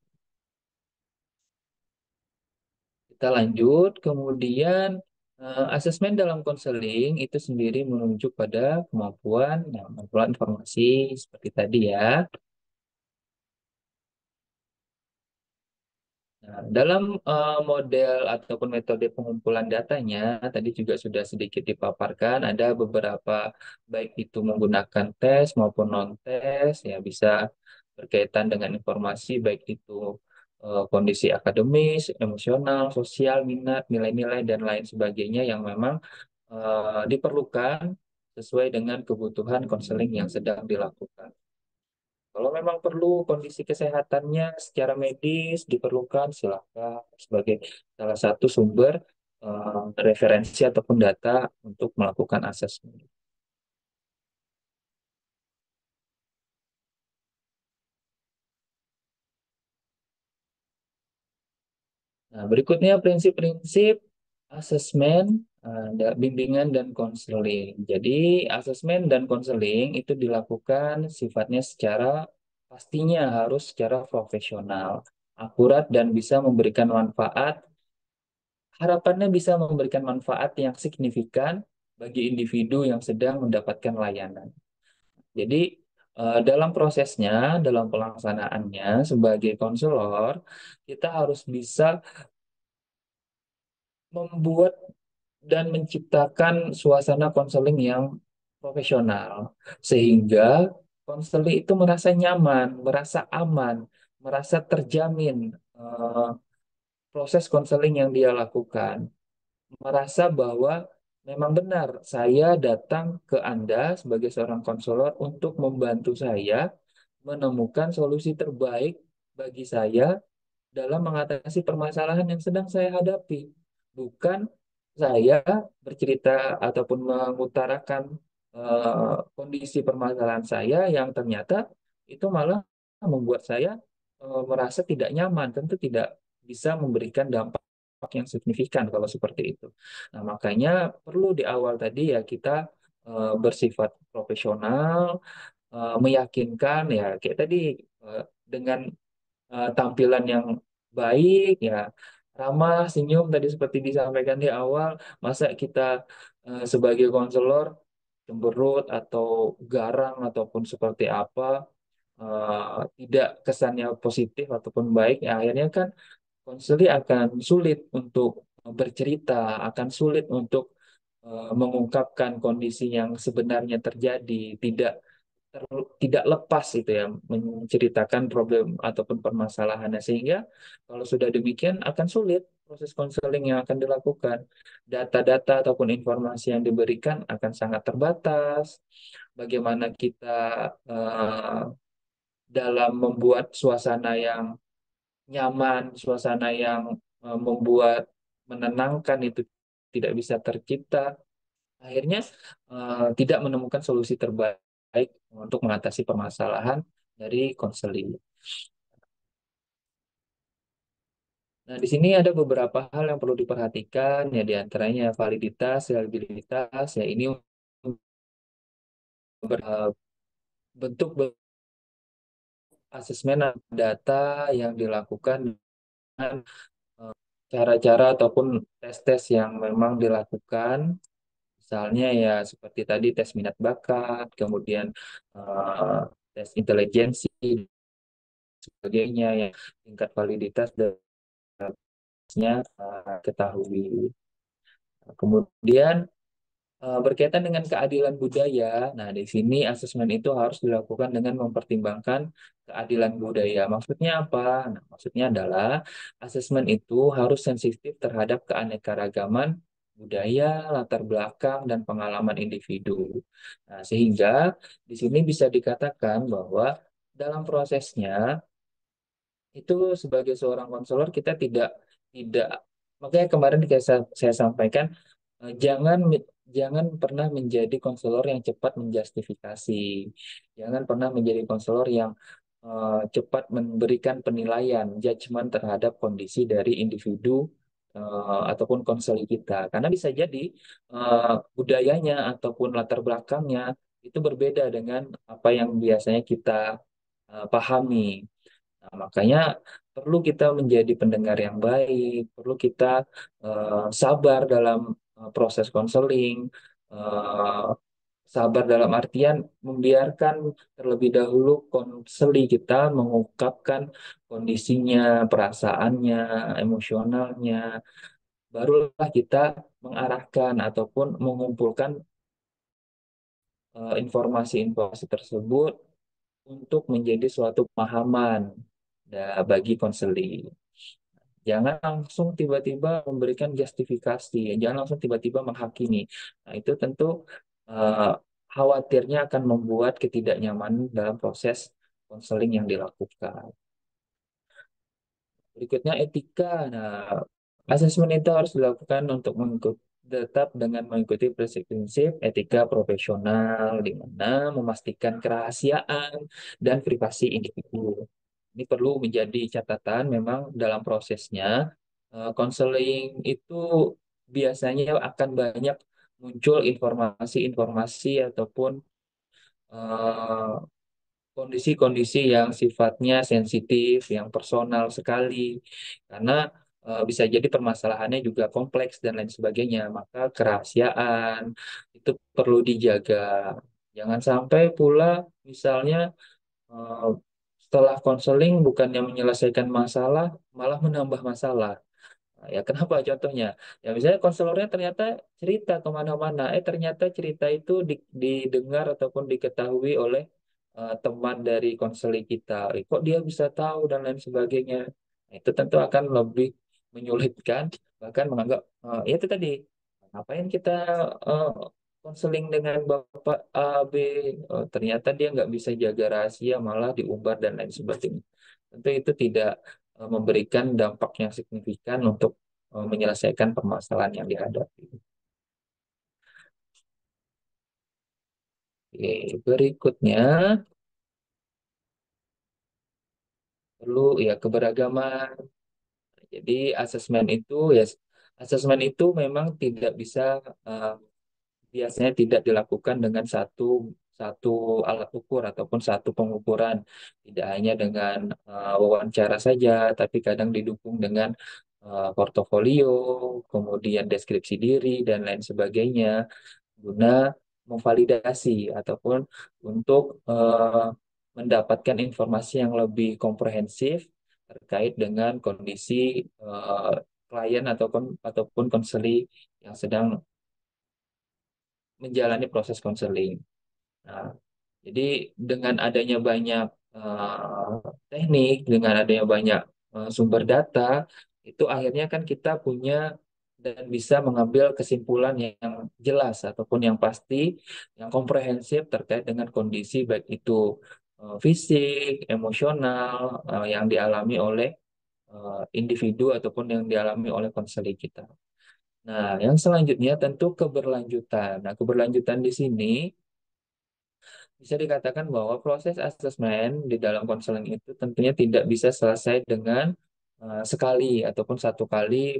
Kita lanjut, kemudian Asesmen dalam konseling itu sendiri menunjuk pada kemampuan, ya, kemampuan informasi seperti tadi ya. Nah, dalam model ataupun metode pengumpulan datanya, tadi juga sudah sedikit dipaparkan, ada beberapa baik itu menggunakan tes maupun non-tes, ya bisa berkaitan dengan informasi baik itu kondisi akademis, emosional, sosial, minat, nilai-nilai, dan lain sebagainya yang memang diperlukan sesuai dengan kebutuhan konseling yang sedang dilakukan. Kalau memang perlu kondisi kesehatannya secara medis diperlukan, silakan sebagai salah satu sumber referensi ataupun data untuk melakukan asesmen. Nah, berikutnya prinsip-prinsip asesmen, bimbingan dan konseling. Jadi, asesmen dan konseling itu dilakukan sifatnya secara pastinya harus secara profesional, akurat dan bisa memberikan manfaat. Harapannya bisa memberikan manfaat yang signifikan bagi individu yang sedang mendapatkan layanan. Jadi, dalam prosesnya, dalam pelaksanaannya sebagai konselor, kita harus bisa membuat dan menciptakan suasana konseling yang profesional, sehingga konseling itu merasa nyaman, merasa aman, merasa terjamin proses konseling yang dia lakukan, merasa bahwa memang benar saya datang ke Anda sebagai seorang konselor untuk membantu saya menemukan solusi terbaik bagi saya dalam mengatasi permasalahan yang sedang saya hadapi. Bukan saya bercerita ataupun mengutarakan kondisi permasalahan saya yang ternyata itu malah membuat saya merasa tidak nyaman, tentu tidak bisa memberikan dampak yang signifikan kalau seperti itu. Nah, makanya perlu di awal tadi ya kita bersifat profesional, meyakinkan ya kayak tadi dengan tampilan yang baik ya, ramah, senyum tadi seperti disampaikan di awal. Masa kita sebagai konselor cemberut atau garang ataupun seperti apa, tidak kesannya positif ataupun baik ya, akhirnya kan konselor akan sulit untuk bercerita, akan sulit untuk mengungkapkan kondisi yang sebenarnya terjadi, tidak lepas itu ya menceritakan problem ataupun permasalahannya, sehingga kalau sudah demikian akan sulit proses konseling yang akan dilakukan. Data-data ataupun informasi yang diberikan akan sangat terbatas. Bagaimana kita eh, dalam membuat suasana yang nyaman, suasana yang membuat menenangkan itu tidak bisa tercipta. Akhirnya tidak menemukan solusi terbaik untuk mengatasi permasalahan dari konseling. Nah, di sini ada beberapa hal yang perlu diperhatikan, ya di antaranya validitas, reliabilitas, ya ini bentuk asesmen data yang dilakukan dengan cara-cara ataupun tes-tes yang memang dilakukan. Misalnya ya seperti tadi tes minat bakat, kemudian eh, tes intelijensi, sebagainya yang tingkat validitas dasarnya ketahui. Kemudian berkaitan dengan keadilan budaya, nah di sini asesmen itu harus dilakukan dengan mempertimbangkan keadilan budaya. Maksudnya apa? Nah, maksudnya adalah asesmen itu harus sensitif terhadap keanekaragaman budaya, latar belakang, dan pengalaman individu. Nah, sehingga di sini bisa dikatakan bahwa dalam prosesnya itu sebagai seorang konselor kita tidak makanya kemarin saya sampaikan jangan jangan pernah menjadi konselor yang cepat menjustifikasi, jangan pernah menjadi konselor yang cepat memberikan penilaian judgement terhadap kondisi dari individu ataupun konseling kita, karena bisa jadi budayanya ataupun latar belakangnya itu berbeda dengan apa yang biasanya kita pahami. Nah, makanya perlu kita menjadi pendengar yang baik, perlu kita sabar dalam proses konseling, eh, sabar dalam artian membiarkan terlebih dahulu konseli kita mengungkapkan kondisinya, perasaannya, emosionalnya, barulah kita mengarahkan ataupun mengumpulkan informasi-informasi tersebut untuk menjadi suatu pemahaman bagi konseli. Jangan langsung tiba-tiba memberikan justifikasi, jangan langsung tiba-tiba menghakimi. Nah, itu tentu eh, khawatirnya akan membuat ketidaknyamanan dalam proses konseling yang dilakukan. Berikutnya etika. Nah, asesmen itu harus dilakukan untuk mengikuti tetap dengan mengikuti prinsip-prinsip etika profesional, di mana memastikan kerahasiaan dan privasi individu. Ini perlu menjadi catatan memang dalam prosesnya. Konseling itu biasanya akan banyak muncul informasi-informasi ataupun eh, kondisi-kondisi yang sifatnya sensitif, yang personal sekali, karena bisa jadi permasalahannya juga kompleks dan lain sebagainya. Maka kerahasiaan itu perlu dijaga. Jangan sampai pula misalnya eh, setelah konseling bukannya menyelesaikan masalah, malah menambah masalah. Nah, ya kenapa contohnya? Ya misalnya konselornya ternyata cerita kemana-mana, ternyata cerita itu didengar ataupun diketahui oleh teman dari konseling kita. Kok dia bisa tahu dan lain sebagainya. Nah, itu tentu akan lebih menyulitkan, bahkan menganggap ya itu tadi ngapain kita eh, konseling dengan Bapak A B. Ternyata dia nggak bisa jaga rahasia, malah diumbar dan lain sebagainya. Tentu itu tidak memberikan dampak yang signifikan untuk menyelesaikan permasalahan yang dihadapi. Oke, berikutnya perlu ya keberagaman. Jadi asesmen itu memang tidak bisa eh, biasanya tidak dilakukan dengan satu satu alat ukur ataupun satu pengukuran. Tidak hanya dengan wawancara saja, tapi kadang didukung dengan portofolio, kemudian deskripsi diri dan lain sebagainya guna memvalidasi ataupun untuk mendapatkan informasi yang lebih komprehensif terkait dengan kondisi eh, klien ataupun konseli yang sedang menjalani proses konseling. Nah, jadi dengan adanya banyak eh, teknik, dengan adanya banyak sumber data, itu akhirnya kan kita punya dan bisa mengambil kesimpulan yang jelas ataupun yang pasti, yang komprehensif terkait dengan kondisi baik itu fisik, emosional yang dialami oleh individu ataupun yang dialami oleh konseli kita. Nah, yang selanjutnya tentu keberlanjutan. Nah, keberlanjutan di sini bisa dikatakan bahwa proses asesmen di dalam konseling itu tentunya tidak bisa selesai dengan sekali ataupun satu kali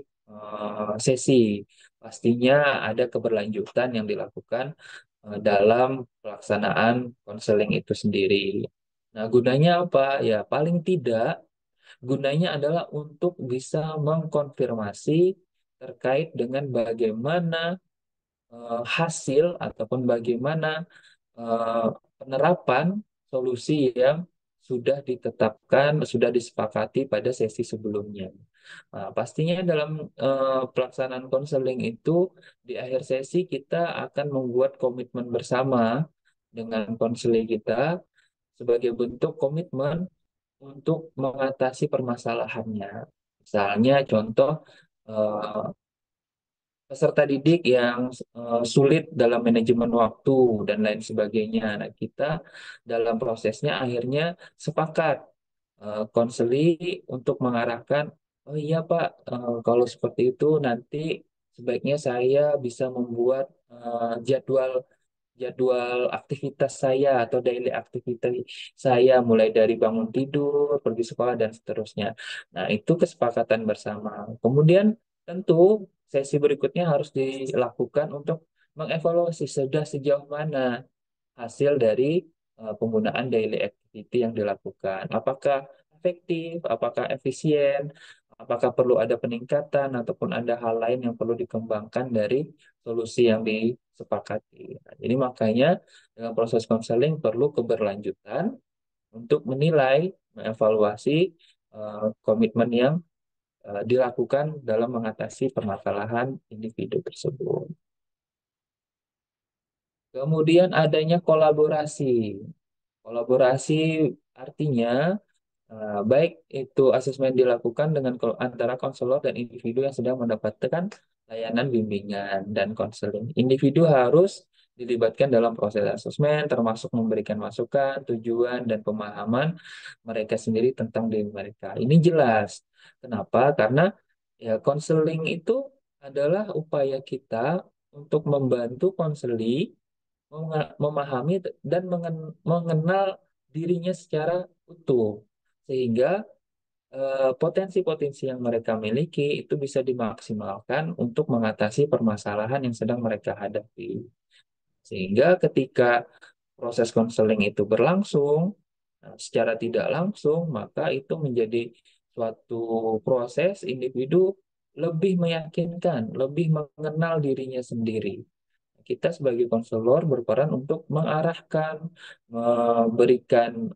sesi. Pastinya ada keberlanjutan yang dilakukan dalam pelaksanaan konseling itu sendiri. Nah, gunanya apa? Ya, paling tidak gunanya adalah untuk bisa mengkonfirmasi terkait dengan bagaimana hasil ataupun bagaimana eh, penerapan solusi yang sudah ditetapkan, sudah disepakati pada sesi sebelumnya. Nah, pastinya dalam pelaksanaan konseling itu di akhir sesi kita akan membuat komitmen bersama dengan konseling kita sebagai bentuk komitmen untuk mengatasi permasalahannya. Misalnya contoh eh, peserta didik yang sulit dalam manajemen waktu dan lain sebagainya. Nah, kita dalam prosesnya akhirnya sepakat konseli untuk mengarahkan, oh iya Pak, kalau seperti itu nanti sebaiknya saya bisa membuat jadwal jadwal aktivitas saya atau daily aktivitas saya mulai dari bangun tidur, pergi sekolah dan seterusnya. Nah, itu kesepakatan bersama. Kemudian tentu sesi berikutnya harus dilakukan untuk mengevaluasi sudah sejauh mana hasil dari penggunaan daily activity yang dilakukan. Apakah efektif, apakah efisien, apakah perlu ada peningkatan ataupun ada hal lain yang perlu dikembangkan dari solusi yang disepakati. Nah, jadi makanya dengan proses konseling perlu keberlanjutan untuk menilai, mengevaluasi komitmen yang dilakukan dalam mengatasi permasalahan individu tersebut. Kemudian adanya kolaborasi. Kolaborasi artinya baik itu asesmen dilakukan antara konselor dan individu yang sedang mendapatkan layanan bimbingan dan konseling. Individu harus dilibatkan dalam proses asesmen, termasuk memberikan masukan, tujuan, dan pemahaman mereka sendiri tentang diri mereka. Ini jelas. Kenapa? Karena ya konseling itu adalah upaya kita untuk membantu konseli memahami dan mengenal dirinya secara utuh, sehingga potensi-potensi yang mereka miliki itu bisa dimaksimalkan untuk mengatasi permasalahan yang sedang mereka hadapi. Sehingga ketika proses konseling itu berlangsung, secara tidak langsung, maka itu menjadi suatu proses individu lebih meyakinkan, lebih mengenal dirinya sendiri. Kita sebagai konselor berperan untuk mengarahkan, memberikan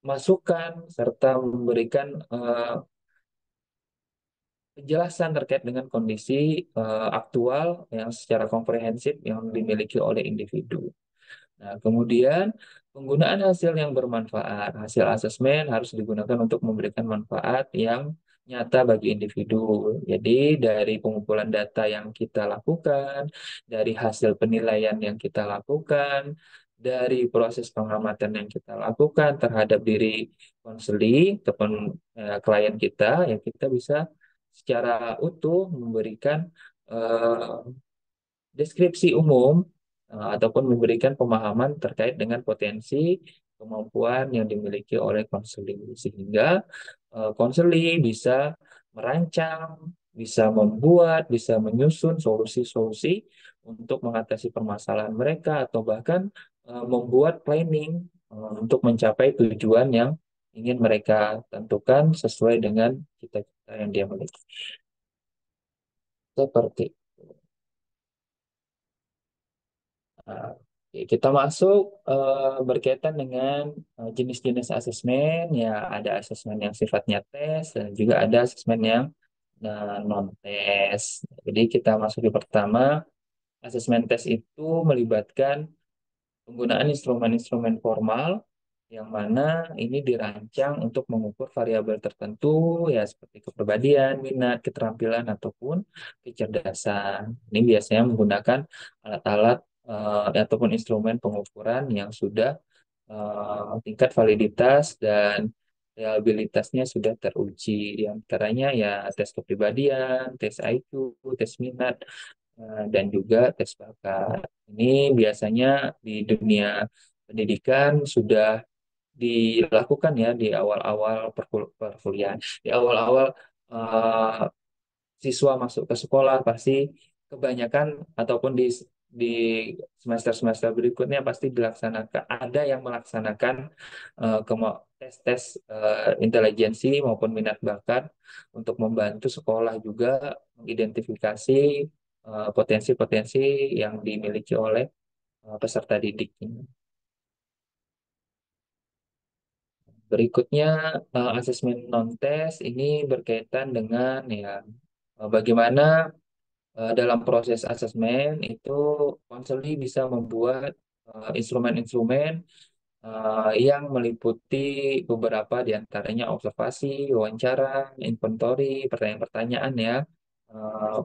masukan, serta memberikan penjelasan terkait dengan kondisi aktual yang secara komprehensif yang dimiliki oleh individu. Nah, kemudian penggunaan hasil yang bermanfaat. Hasil asesmen harus digunakan untuk memberikan manfaat yang nyata bagi individu. Jadi, dari pengumpulan data yang kita lakukan, dari hasil penilaian yang kita lakukan, dari proses pengamatan yang kita lakukan terhadap diri konseli ataupun klien kita, ya kita bisa secara utuh memberikan eh, deskripsi umum ataupun memberikan pemahaman terkait dengan potensi kemampuan yang dimiliki oleh konseli sehingga konseli bisa merancang, bisa membuat, bisa menyusun solusi-solusi untuk mengatasi permasalahan mereka atau bahkan membuat planning untuk mencapai tujuan yang ingin mereka tentukan sesuai dengan cita-cita yang dia miliki. Seperti Nah, oke, kita masuk berkaitan dengan jenis-jenis asesmen. Ya, ada asesmen yang sifatnya tes dan juga ada asesmen yang non-tes. Jadi kita masuk di pertama, asesmen tes itu melibatkan penggunaan instrumen-instrumen formal yang mana ini dirancang untuk mengukur variabel tertentu ya seperti kepribadian, minat, keterampilan ataupun kecerdasan. Ini biasanya menggunakan alat-alat ataupun instrumen pengukuran yang sudah tingkat validitas dan reliabilitasnya sudah teruji. Di antaranya ya tes kepribadian, tes IQ, tes minat, dan juga tes bakat. Ini biasanya di dunia pendidikan sudah dilakukan ya di awal-awal perkuliahan, di awal-awal eh, siswa masuk ke sekolah pasti kebanyakan ataupun di semester-semester berikutnya pasti dilaksanakan ada yang melaksanakan tes-tes intelijensi maupun minat bakat untuk membantu sekolah juga mengidentifikasi potensi-potensi yang dimiliki oleh peserta didik ini. Berikutnya asesmen non-tes ini berkaitan dengan ya bagaimana dalam proses asesmen itu konseli bisa membuat instrumen-instrumen yang meliputi beberapa diantaranya observasi, wawancara, inventory, pertanyaan-pertanyaan ya, eh,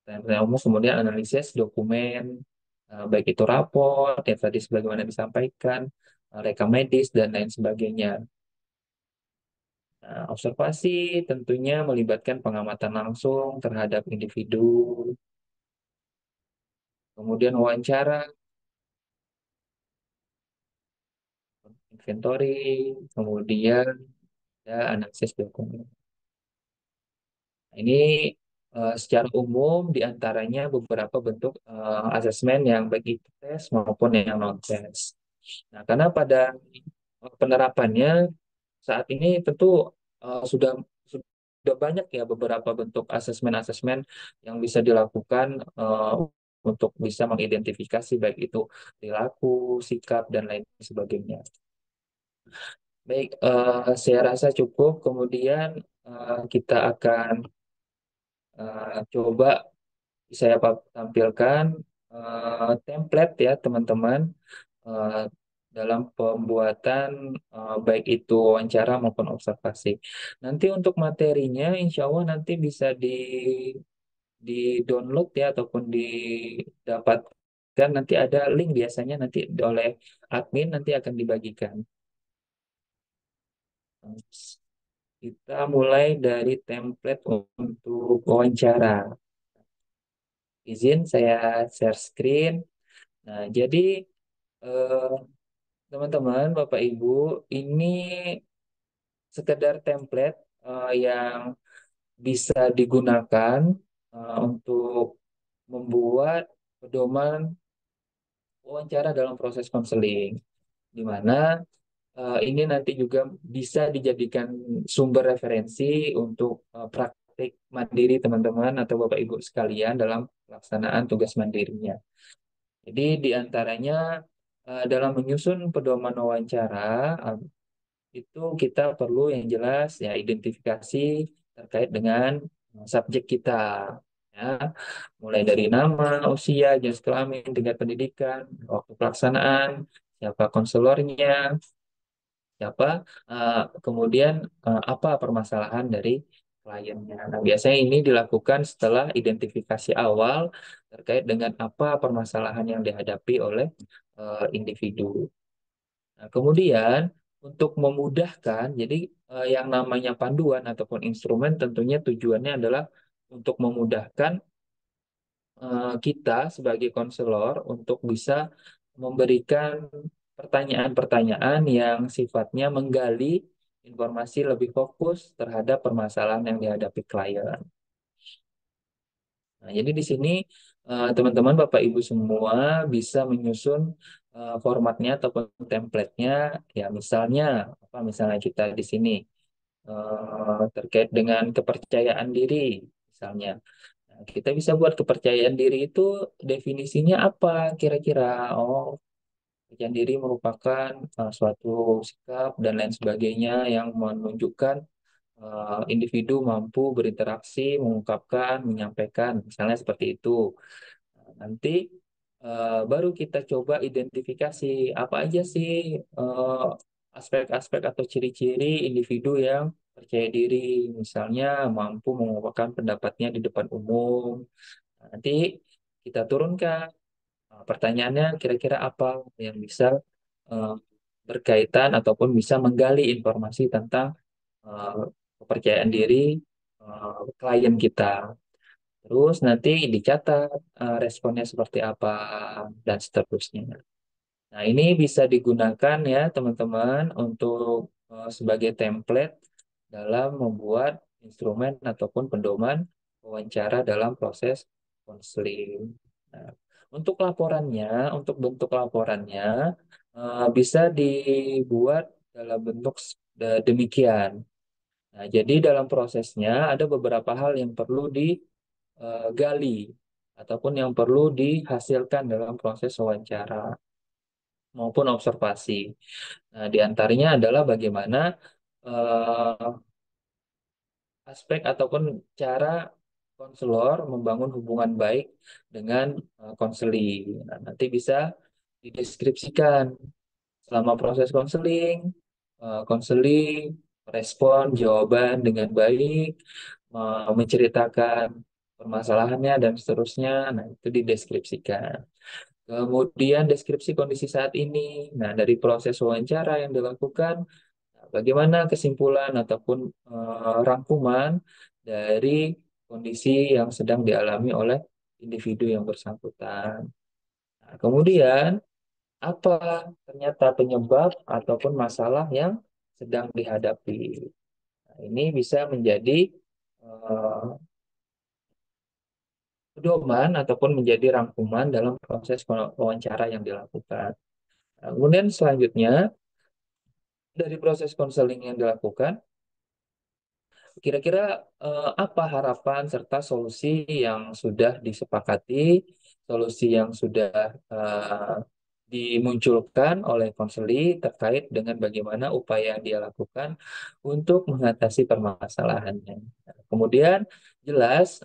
pertanyaan-pertanyaan umum, kemudian analisis dokumen, baik itu raport yang tadi sebagaimana disampaikan, rekam medis dan lain sebagainya. Nah, observasi tentunya melibatkan pengamatan langsung terhadap individu, kemudian wawancara, inventory, kemudian ada analisis dokumen. Nah, ini secara umum diantaranya beberapa bentuk asesmen yang baik itu tes maupun yang non-tes. Nah, karena pada penerapannya saat ini tentu sudah sudah banyak ya beberapa bentuk asesmen-asesmen yang bisa dilakukan untuk bisa mengidentifikasi baik itu perilaku, sikap dan lain sebagainya. Baik, saya rasa cukup. Kemudian kita akan coba saya tampilkan template ya teman-teman eh, dalam pembuatan baik itu wawancara maupun observasi. Nanti untuk materinya, insya Allah nanti bisa di download ya ataupun didapatkan. Nanti ada link biasanya nanti oleh admin nanti akan dibagikan. Kita mulai dari template untuk wawancara. Izin saya share screen. Nah, jadi eh, teman-teman, Bapak Ibu, ini sekedar template yang bisa digunakan untuk membuat pedoman wawancara dalam proses konseling, di mana ini nanti juga bisa dijadikan sumber referensi untuk praktik mandiri teman-teman atau Bapak Ibu sekalian dalam pelaksanaan tugas mandirinya. Jadi di antaranya dalam menyusun pedoman wawancara itu kita perlu yang jelas ya identifikasi terkait dengan subjek kita ya, mulai dari nama, usia, jenis kelamin, tingkat pendidikan, waktu pelaksanaan, siapa konselornya, siapa kemudian apa permasalahan dari kliennya. Nah, biasanya ini dilakukan setelah identifikasi awal terkait dengan apa permasalahan yang dihadapi oleh individu. Nah, kemudian untuk memudahkan, jadi yang namanya panduan ataupun instrumen tentunya tujuannya adalah untuk memudahkan kita sebagai konselor untuk bisa memberikan pertanyaan-pertanyaan yang sifatnya menggali informasi lebih fokus terhadap permasalahan yang dihadapi klien. Nah, jadi di sini teman-teman Bapak Ibu semua bisa menyusun formatnya ataupun template-nya ya misalnya apa misalnya kita di sini terkait dengan kepercayaan diri misalnya. Nah, kita bisa buat kepercayaan diri itu definisinya apa kira-kira? Oh, kepercayaan diri merupakan suatu sikap dan lain sebagainya yang menunjukkan individu mampu berinteraksi, mengungkapkan, menyampaikan, misalnya seperti itu. Nah, nanti baru kita coba identifikasi apa aja sih eh, aspek-aspek atau ciri-ciri individu yang percaya diri, misalnya mampu mengungkapkan pendapatnya di depan umum. Nah, nanti kita turunkan pertanyaannya kira-kira apa yang bisa eh, berkaitan ataupun bisa menggali informasi tentang eh, kepercayaan diri klien kita. Terus nanti dicatat responnya seperti apa dan seterusnya. Nah, ini bisa digunakan ya teman-teman untuk sebagai template dalam membuat instrumen ataupun pedoman wawancara dalam proses konseling. Nah, untuk laporannya, untuk bentuk laporannya bisa dibuat dalam bentuk demikian. Nah, jadi dalam prosesnya ada beberapa hal yang perlu digali ataupun yang perlu dihasilkan dalam proses wawancara maupun observasi. Nah, di antaranya adalah bagaimana eh, aspek ataupun cara konselor membangun hubungan baik dengan konseling. Nah, nanti bisa dideskripsikan selama proses konseling, konseling respon jawaban dengan baik, menceritakan permasalahannya dan seterusnya. Nah, itu dideskripsikan. Kemudian deskripsi kondisi saat ini. Nah, dari proses wawancara yang dilakukan, nah, bagaimana kesimpulan ataupun rangkuman dari kondisi yang sedang dialami oleh individu yang bersangkutan. Nah, kemudian apa ternyata penyebab ataupun masalah yang sedang dihadapi. Nah, ini bisa menjadi eh, pedoman ataupun menjadi rangkuman dalam proses wawancara yang dilakukan. Nah, kemudian selanjutnya dari proses konseling yang dilakukan, Kira-kira apa harapan serta solusi yang sudah disepakati, solusi yang sudah dimunculkan oleh konseli terkait dengan bagaimana upaya yang dia lakukan untuk mengatasi permasalahannya. Kemudian jelas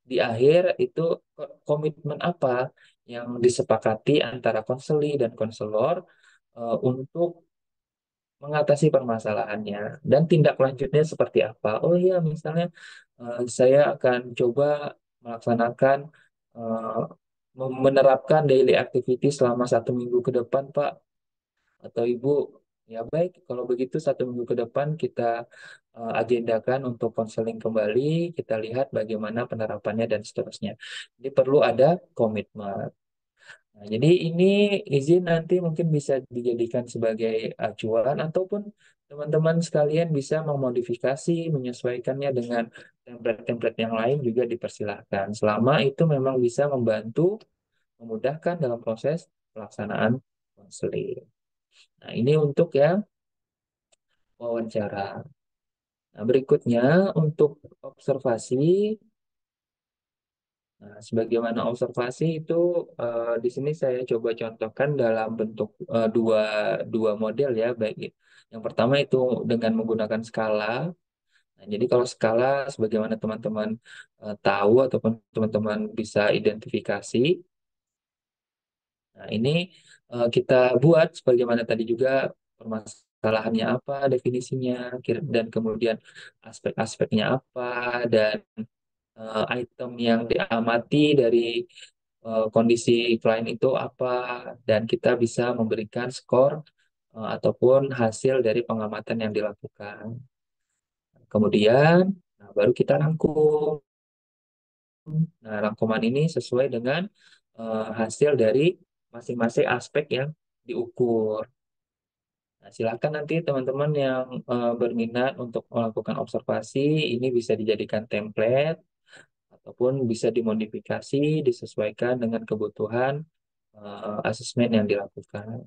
di akhir itu komitmen apa yang disepakati antara konseli dan konselor untuk mengatasi permasalahannya dan tindak lanjutnya seperti apa. Oh iya, misalnya saya akan coba melaksanakan eh, menerapkan daily activity selama 1 minggu ke depan, Pak atau Ibu. Ya baik, kalau begitu 1 minggu ke depan kita agendakan untuk konseling kembali, kita lihat bagaimana penerapannya dan seterusnya. Jadi perlu ada komitmen. Nah, jadi ini izin nanti mungkin bisa dijadikan sebagai acuan ataupun teman-teman sekalian bisa memodifikasi, menyesuaikannya dengan template-template yang lain juga dipersilahkan. Selama itu memang bisa membantu, memudahkan dalam proses pelaksanaan konseling. Nah, ini untuk yang wawancara. Nah, berikutnya untuk observasi. Nah, sebagaimana observasi itu di sini saya coba contohkan dalam bentuk dua dua model ya, baik. Yang pertama itu dengan menggunakan skala. Nah, jadi kalau skala, sebagaimana teman-teman tahu ataupun teman-teman bisa identifikasi, nah ini kita buat sebagaimana tadi juga permasalahannya apa, definisinya, dan kemudian aspek-aspeknya apa, dan item yang diamati dari kondisi klien itu apa, dan kita bisa memberikan skor ataupun hasil dari pengamatan yang dilakukan. Kemudian, nah, baru kita rangkum. Nah, rangkuman ini sesuai dengan hasil dari masing-masing aspek yang diukur. Nah, silakan nanti teman-teman yang berminat untuk melakukan observasi, ini bisa dijadikan template ataupun bisa dimodifikasi, disesuaikan dengan kebutuhan asesmen yang dilakukan.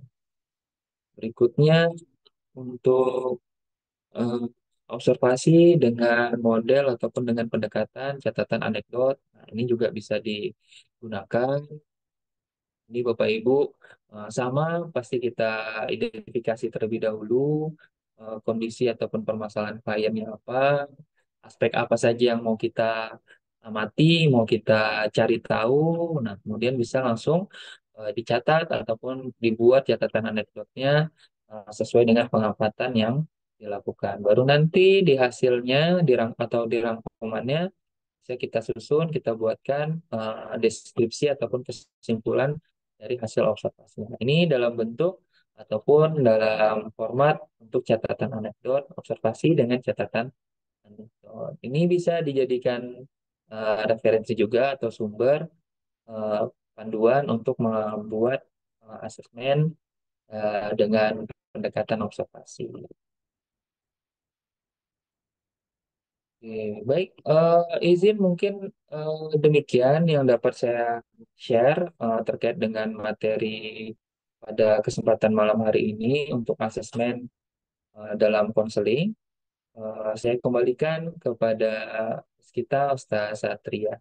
Berikutnya untuk eh, observasi dengan model ataupun dengan pendekatan catatan anekdot. Nah, ini juga bisa digunakan. Ini Bapak Ibu sama pasti kita identifikasi terlebih dahulu kondisi ataupun permasalahan kliennya apa, aspek apa saja yang mau kita amati, mau kita cari tahu. Nah, kemudian bisa langsung dicatat ataupun dibuat catatan anekdotnya sesuai dengan pengamatan yang dilakukan. Baru nanti di hasilnya atau di rangkumannya bisa kita susun, kita buatkan deskripsi ataupun kesimpulan dari hasil observasi. Nah, ini dalam bentuk ataupun dalam format untuk catatan anekdot, observasi dengan catatan anekdot. Ini bisa dijadikan referensi juga atau sumber eh, panduan untuk membuat asesmen dengan pendekatan observasi. Oke, baik, izin mungkin demikian yang dapat saya share terkait dengan materi pada kesempatan malam hari ini untuk asesmen dalam konseling. Saya kembalikan kepada kita, Ustaz Satria.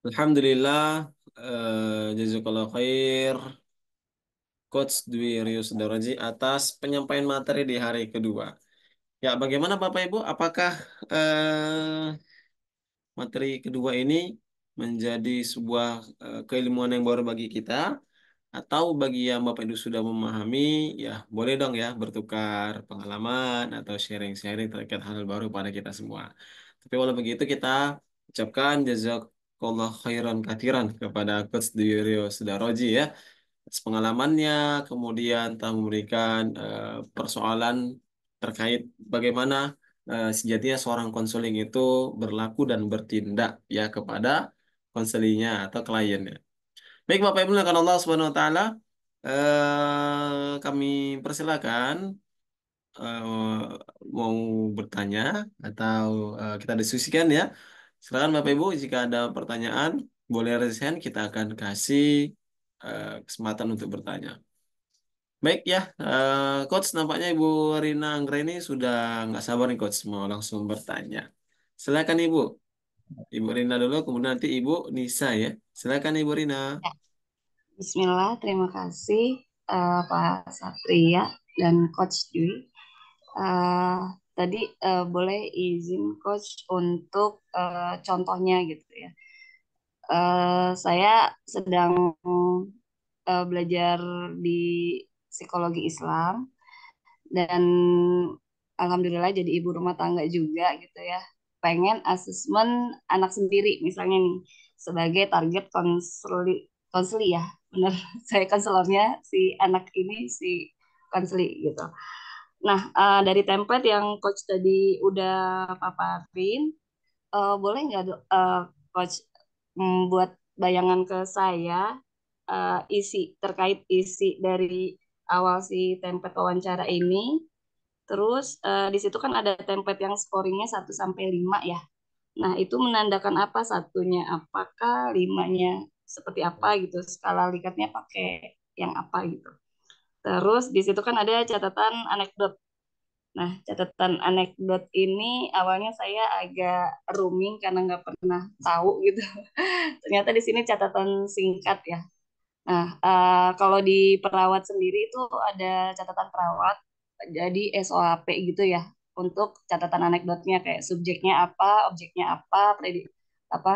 Alhamdulillah, jazakallah khair, Coach Dwi Rius Daraji atas penyampaian materi di hari kedua. Ya, bagaimana Bapak Ibu? Apakah materi kedua ini menjadi sebuah keilmuan yang baru bagi kita? Atau bagi yang Bapak Ibu sudah memahami, ya boleh dong ya bertukar pengalaman atau sharing-sharing terkait hal baru pada kita semua. Tapi walau begitu kita ucapkan jazakallah khairan kathiran kepada Coach Dirio Sudaroji ya atas pengalamannya, kemudian telah memberikan persoalan terkait bagaimana sejatinya seorang konseling itu berlaku dan bertindak ya kepada konselinya atau kliennya. Baik Bapak Ibu yang Allah Subhanahu wa taala, kami persilakan eh, mau bertanya atau kita diskusikan ya. Silakan Bapak Ibu jika ada pertanyaan boleh raise hand, kita akan kasih kesempatan untuk bertanya. Baik ya, Coach, nampaknya Ibu Rina Anggreni sudah nggak sabar nih Coach mau langsung bertanya. Silakan Ibu. Ibu Rina dulu, kemudian nanti Ibu Nisa ya. Silakan Ibu Rina.
Ya, Bismillah, terima kasih Pak Satria dan Coach Dwi. Eh, Tadi boleh izin Coach untuk contohnya gitu ya. Saya sedang belajar di psikologi Islam dan alhamdulillah jadi ibu rumah tangga juga gitu ya. Pengen asesmen anak sendiri misalnya nih sebagai target konseli ya. Bener, saya konselornya si anak ini si konseli gitu. Nah, dari template yang coach tadi udah paparin, boleh nggak coach buat bayangan ke saya isi terkait isi dari awal si template wawancara ini. Terus di situ kan ada template yang scoringnya 1 sampai 5 ya. Nah, itu menandakan apa satunya? Apakah limanya seperti apa gitu? Skala Likatnya pakai yang apa gitu. Terus di situ kan ada catatan anekdot. Nah, catatan anekdot ini awalnya saya agak rooming karena nggak pernah tahu gitu. Ternyata di sini catatan singkat ya. Nah, kalau di perawat sendiri itu ada catatan perawat, jadi SOAP gitu ya, untuk catatan anekdotnya kayak subjeknya apa, objeknya apa, apa,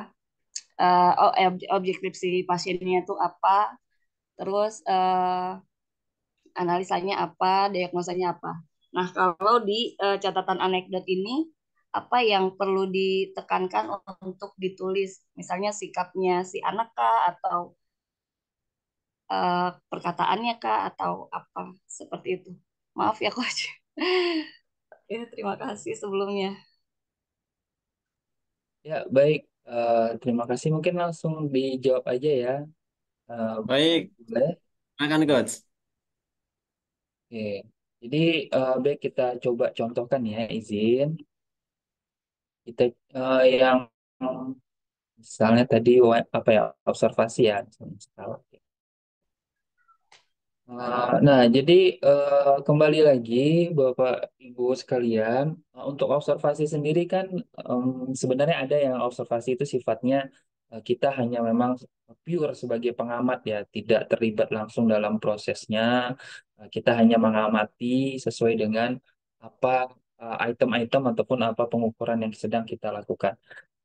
objektif si pasiennya itu apa, terus analisanya apa, diagnosanya apa. Nah, kalau di catatan anekdot ini, apa yang perlu ditekankan untuk ditulis, misalnya sikapnya si anak kah, atau perkataannya kah atau apa seperti itu. Maaf ya coach. Ya, terima kasih sebelumnya.
Ya, baik. Terima kasih. Mungkin langsung dijawab aja ya. Eh,
Baik,
Boleh?
silakan Coach.
Oke. Jadi, baik kita coba contohkan ya, izin. Kita yang misalnya tadi apa ya, observasi ya. Misalnya. Nah, jadi kembali lagi Bapak Ibu sekalian, untuk observasi sendiri kan sebenarnya ada yang observasi itu sifatnya kita hanya memang pure sebagai pengamat ya, tidak terlibat langsung dalam prosesnya. Kita hanya mengamati sesuai dengan apa item-item ataupun apa pengukuran yang sedang kita lakukan.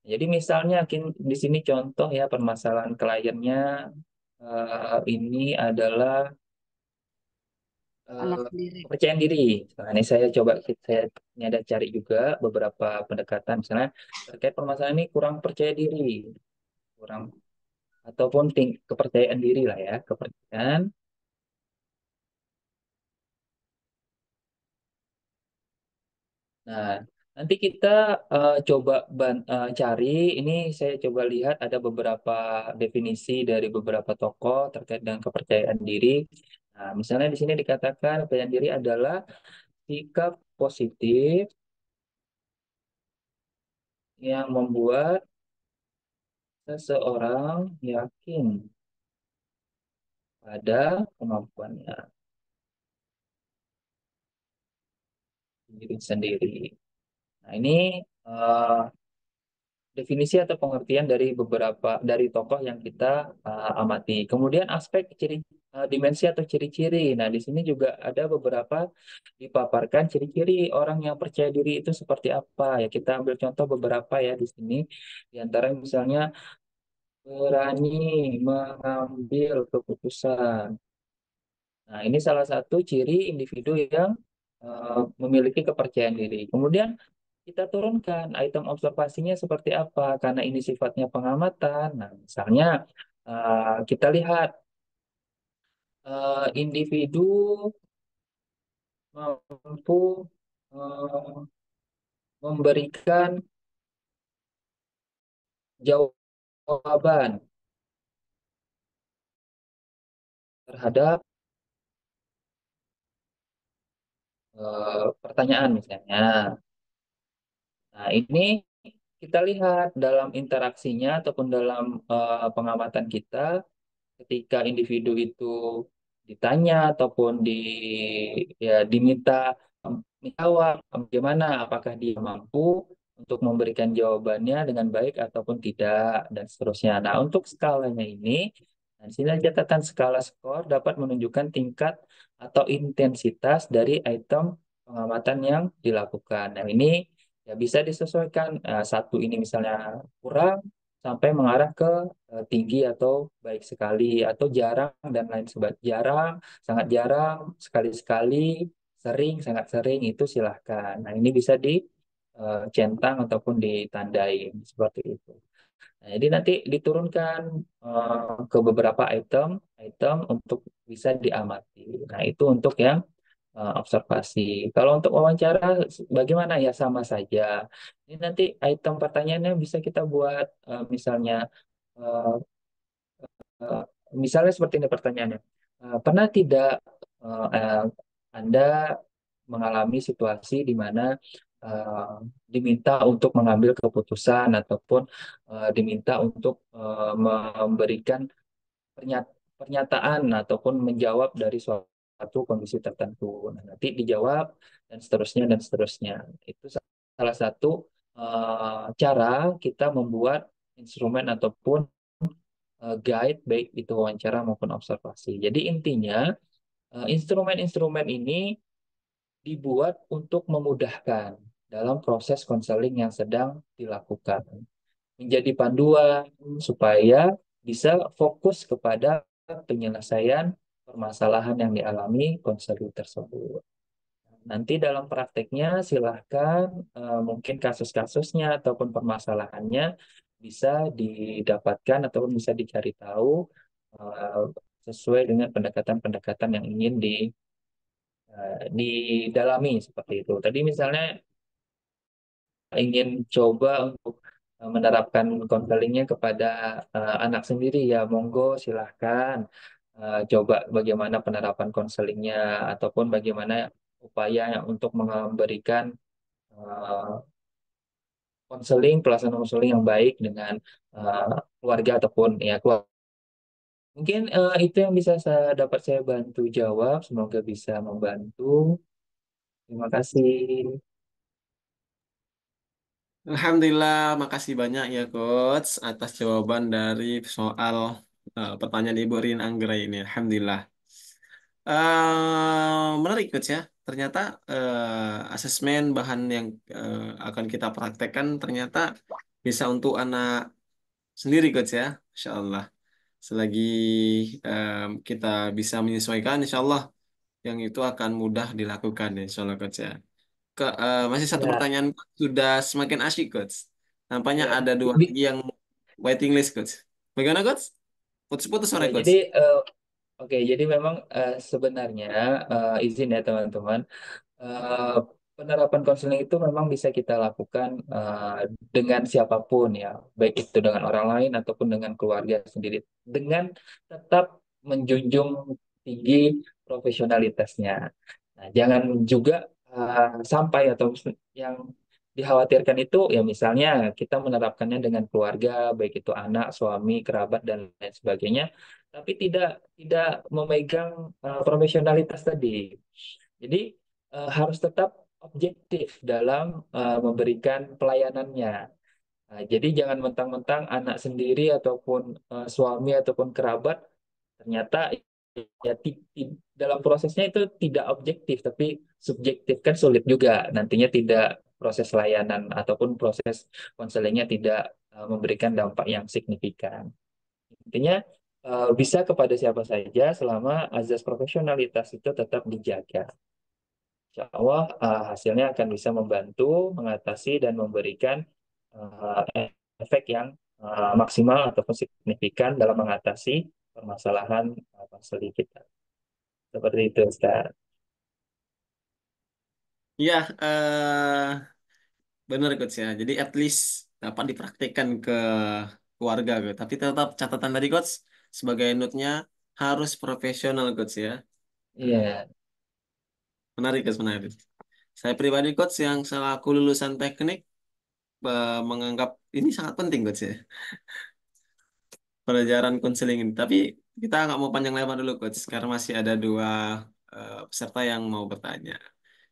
Jadi misalnya di sini contoh ya permasalahan kliennya ini adalah
Anak
eh,
sendiri.
kepercayaan diri. Nah, ini saya ini ada cari juga beberapa pendekatan misalnya terkait permasalahan ini kurang percaya diri, kurang ataupun kepercayaan diri lah ya, kepercayaan. Nah, nanti kita coba cari ini saya coba lihat ada beberapa definisi dari beberapa tokoh terkait dengan kepercayaan diri. Nah, misalnya di sini dikatakan kepercayaan diri adalah sikap positif yang membuat seseorang yakin pada kemampuannya diri sendiri. Nah, ini eh, definisi atau pengertian dari beberapa dari tokoh yang kita amati. Kemudian aspek dimensi atau ciri-ciri. Nah, di sini juga ada beberapa dipaparkan ciri-ciri orang yang percaya diri itu seperti apa. Ya, kita ambil contoh beberapa ya di sini. Di antara misalnya berani mengambil keputusan. Nah, ini salah satu ciri individu yang memiliki kepercayaan diri. Kemudian kita turunkan item observasinya seperti apa, karena ini sifatnya pengamatan. Nah, misalnya kita lihat individu mampu eh, memberikan jawaban terhadap pertanyaan misalnya. Nah, ini kita lihat dalam interaksinya ataupun dalam pengamatan kita ketika individu itu ditanya ataupun diminta menjawab bagaimana apakah dia mampu untuk memberikan jawabannya dengan baik ataupun tidak dan seterusnya. Nah, untuk skalanya ini, nah, di sini catatan skala skor dapat menunjukkan tingkat atau intensitas dari item pengamatan yang dilakukan. Nah, ini ya bisa disesuaikan. Satu ini misalnya kurang sampai mengarah ke tinggi atau baik sekali atau jarang dan lain sebagainya. Jarang, sangat jarang, sekali-sekali, sering, sangat sering itu silahkan. Nah, ini bisa dicentang ataupun ditandai seperti itu. Nah, jadi nanti diturunkan ke beberapa item untuk bisa diamati. Nah, itu untuk yang observasi. Kalau untuk wawancara, bagaimana ya sama saja. Ini nanti item pertanyaannya bisa kita buat misalnya eh, eh, misalnya seperti ini pertanyaannya. Pernah tidak eh, Anda mengalami situasi di mana eh, diminta untuk mengambil keputusan ataupun diminta untuk memberikan pernyataan ataupun menjawab dari suatu kondisi tertentu. Nah, nanti dijawab dan seterusnya dan seterusnya. Itu salah satu cara kita membuat instrumen ataupun guide baik itu wawancara maupun observasi. Jadi intinya instrumen-instrumen ini dibuat untuk memudahkan dalam proses konseling yang sedang dilakukan. Menjadi panduan supaya bisa fokus kepada penyelesaian permasalahan yang dialami konselor tersebut. Nanti dalam prakteknya silahkan mungkin kasus-kasusnya ataupun permasalahannya bisa didapatkan ataupun bisa dicari tahu eh, sesuai dengan pendekatan-pendekatan yang ingin didalami seperti itu. Tadi misalnya ingin coba untuk menerapkan konselingnya kepada anak sendiri ya monggo silahkan. Coba bagaimana penerapan konselingnya ataupun bagaimana upaya untuk memberikan eh, konseling pelaksanaan konseling yang baik dengan eh, keluarga ataupun ya keluarga. Mungkin itu yang bisa dapat saya bantu jawab. Semoga bisa membantu. Terima kasih.
Alhamdulillah, makasih banyak ya Coach atas jawaban dari soal pertanyaan Ibu Rin Anggra ini. Alhamdulillah. Menarik Coach ya. Ternyata asesmen bahan yang akan kita praktekkan ternyata bisa untuk anak sendiri Coach ya. Insya Allah. Selagi kita bisa menyesuaikan, Insya Allah yang itu akan mudah dilakukan Insya Allah Coach ya. Masih satu
Ya,
pertanyaan sudah semakin asyik coach. Nampaknya
ya.
ada dua
Bi-
lagi yang waiting list coach. Bagaimana coach? Putus-putus
ya,
sore coach.
jadi oke, jadi memang sebenarnya izin ya teman-teman. eh, Penerapan konseling itu memang bisa kita lakukan dengan siapapun ya, baik itu dengan orang lain ataupun dengan keluarga sendiri, dengan tetap menjunjung tinggi profesionalitasnya. Nah, jangan juga sampai atau yang dikhawatirkan itu ya misalnya kita menerapkannya dengan keluarga, baik itu anak, suami, kerabat dan lain sebagainya, tapi tidak memegang profesionalitas tadi. Jadi harus tetap objektif dalam memberikan pelayanannya. Nah, jadi jangan mentang-mentang anak sendiri ataupun suami ataupun kerabat ternyata ya dalam prosesnya itu tidak objektif tapi subjektif kan sulit juga nantinya tidak proses layanan ataupun proses konselingnya tidak memberikan dampak yang signifikan. Intinya bisa kepada siapa saja selama azas profesionalitas itu tetap dijaga. Insya Allah hasilnya akan bisa membantu mengatasi dan memberikan efek yang maksimal ataupun signifikan dalam mengatasi permasalahan konseli kita. Seperti itu, Ustaz.
Iya, benar coach ya. Jadi at least dapat dipraktikkan ke keluarga coach. Tapi tetap catatan dari coach sebagai notnya harus profesional coach ya.
Iya,
Menarik, Coach, menarik. Saya pribadi, Coach, yang selaku lulusan teknik, menganggap ini sangat penting, Coach, ya. Pelajaran konseling ini. Tapi kita nggak mau panjang lebar dulu, Coach, karena masih ada dua peserta yang mau bertanya.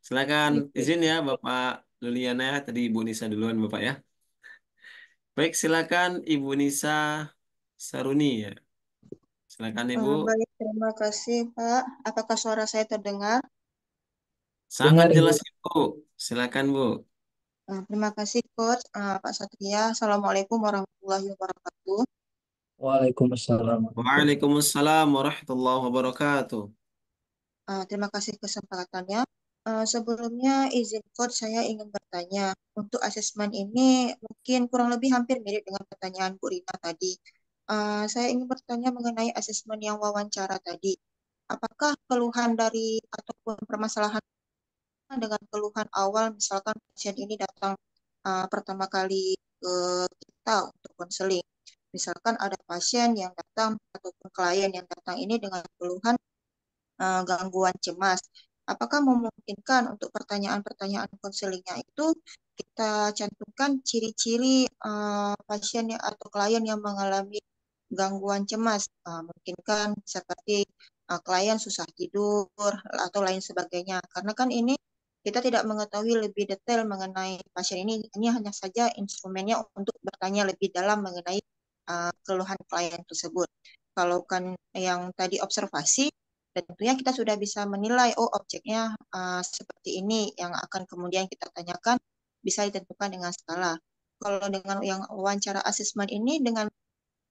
Silakan izin ya, Bapak Luliana. Tadi Ibu Nisa duluan, Bapak ya. Baik, silakan Ibu Nisa Saruni ya. Silakan Ibu.
Baik, terima kasih Pak. Apakah suara saya terdengar?
Sangat
Dengar Ibu.
jelas, Ibu. Silakan, Bu.
Terima kasih Coach, Pak Satria. Assalamualaikum warahmatullahi wabarakatuh.
Waalaikumsalam.
Waalaikumsalam warahmatullahi wabarakatuh.
Terima kasih kesempatannya. Sebelumnya izin Coach, saya ingin bertanya. Untuk asesmen ini mungkin kurang lebih hampir mirip dengan pertanyaan Bu Rina tadi. Saya ingin bertanya mengenai asesmen yang wawancara tadi. Apakah keluhan dari ataupun permasalahan dengan keluhan awal, misalkan pasien ini datang pertama kali ke kita untuk konseling. Misalkan ada pasien yang datang ataupun klien yang datang ini dengan keluhan gangguan cemas. Apakah memungkinkan untuk pertanyaan-pertanyaan konselingnya itu kita cantumkan ciri-ciri pasien atau klien yang mengalami gangguan cemas? Mungkin kan seperti klien susah tidur atau lain sebagainya. Karena kan ini kita tidak mengetahui lebih detail mengenai pasien ini. Ini hanya saja instrumennya untuk bertanya lebih dalam mengenai keluhan klien tersebut. Kalau kan yang tadi observasi, dan tentunya kita sudah bisa menilai, oh objeknya seperti ini yang akan kemudian kita tanyakan bisa ditentukan dengan skala. Kalau dengan yang wawancara asesmen ini dengan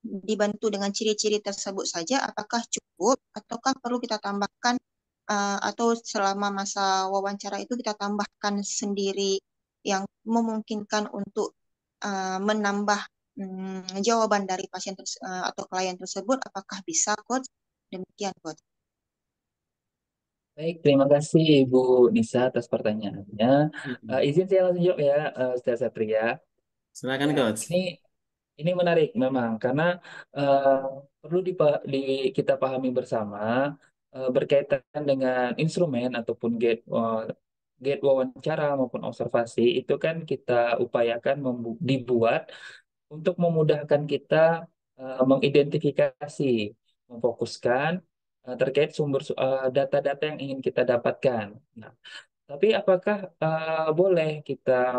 dibantu dengan ciri-ciri tersebut saja, apakah cukup ataukah perlu kita tambahkan atau selama masa wawancara itu kita tambahkan sendiri yang memungkinkan untuk menambah jawaban dari pasien atau klien tersebut, apakah bisa, Coach? Demikian, Coach.
Baik, terima kasih Ibu Nisa atas pertanyaannya. Izin saya langsung jawab ya, Ustaz Satria.
Silakan,
Ya,
Coach.
ini menarik memang karena eh, perlu kita pahami bersama berkaitan dengan instrumen ataupun gate wawancara maupun observasi itu kan kita upayakan dibuat untuk memudahkan kita mengidentifikasi, memfokuskan terkait data-data yang ingin kita dapatkan. Nah, tapi apakah boleh kita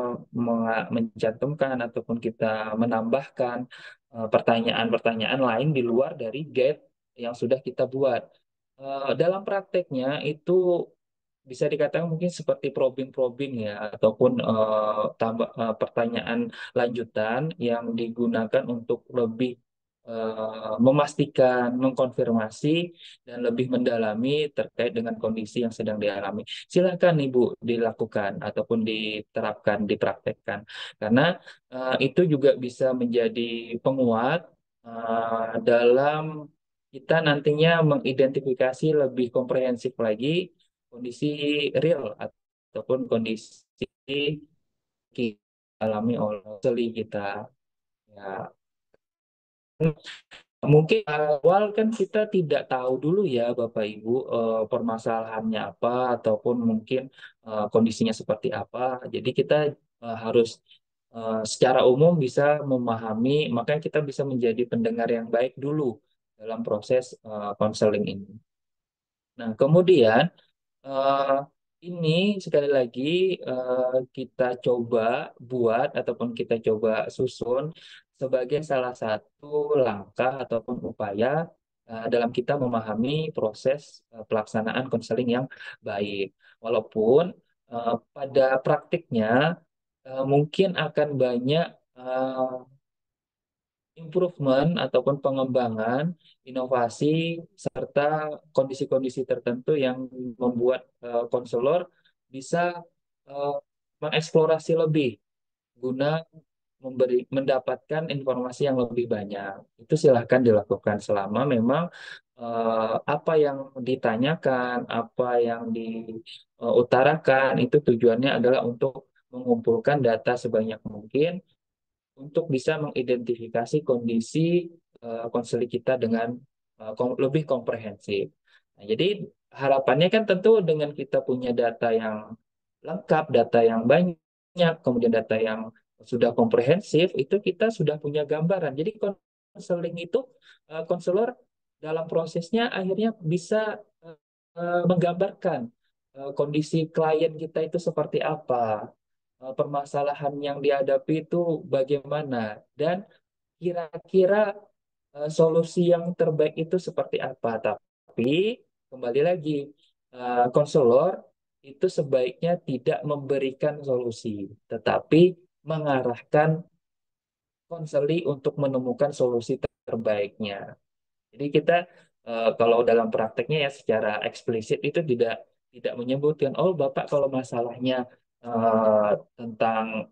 mencantumkan ataupun kita menambahkan pertanyaan-pertanyaan lain di luar dari gate yang sudah kita buat? Dalam prakteknya itu bisa dikatakan mungkin seperti probing-probing ya, ataupun pertanyaan lanjutan yang digunakan untuk lebih memastikan, mengkonfirmasi, dan lebih mendalami terkait dengan kondisi yang sedang dialami. Silakan Ibu dilakukan ataupun diterapkan, dipraktekkan, karena itu juga bisa menjadi penguat dalam kita nantinya mengidentifikasi lebih komprehensif lagi kondisi real ataupun kondisi kita alami oleh seli kita. Ya, mungkin awal kan kita tidak tahu dulu ya Bapak Ibu permasalahannya apa ataupun mungkin kondisinya seperti apa. Jadi kita harus secara umum bisa memahami, makanya kita bisa menjadi pendengar yang baik dulu dalam proses konseling ini. Nah, kemudian eh, ini sekali lagi kita coba buat ataupun kita coba susun sebagai salah satu langkah ataupun upaya dalam kita memahami proses pelaksanaan konseling yang baik. Walaupun pada praktiknya mungkin akan banyak improvement ataupun pengembangan, inovasi, serta kondisi-kondisi tertentu yang membuat konselor bisa eh, mengeksplorasi lebih guna mendapatkan informasi yang lebih banyak. Itu silahkan dilakukan selama memang apa yang ditanyakan, apa yang diutarakan itu tujuannya adalah untuk mengumpulkan data sebanyak mungkin untuk bisa mengidentifikasi kondisi konseli kita dengan lebih komprehensif. Nah, jadi harapannya kan tentu dengan kita punya data yang lengkap, data yang banyak, kemudian data yang sudah komprehensif, itu kita sudah punya gambaran. Jadi konseling itu, konselor dalam prosesnya akhirnya bisa menggambarkan kondisi klien kita itu seperti apa, permasalahan yang dihadapi itu bagaimana, dan kira-kira solusi yang terbaik itu seperti apa. Tapi kembali lagi, konselor itu sebaiknya tidak memberikan solusi, tetapi mengarahkan konseli untuk menemukan solusi terbaiknya. Jadi kita kalau dalam prakteknya ya secara eksplisit itu tidak menyebutkan, oh Bapak kalau masalahnya tentang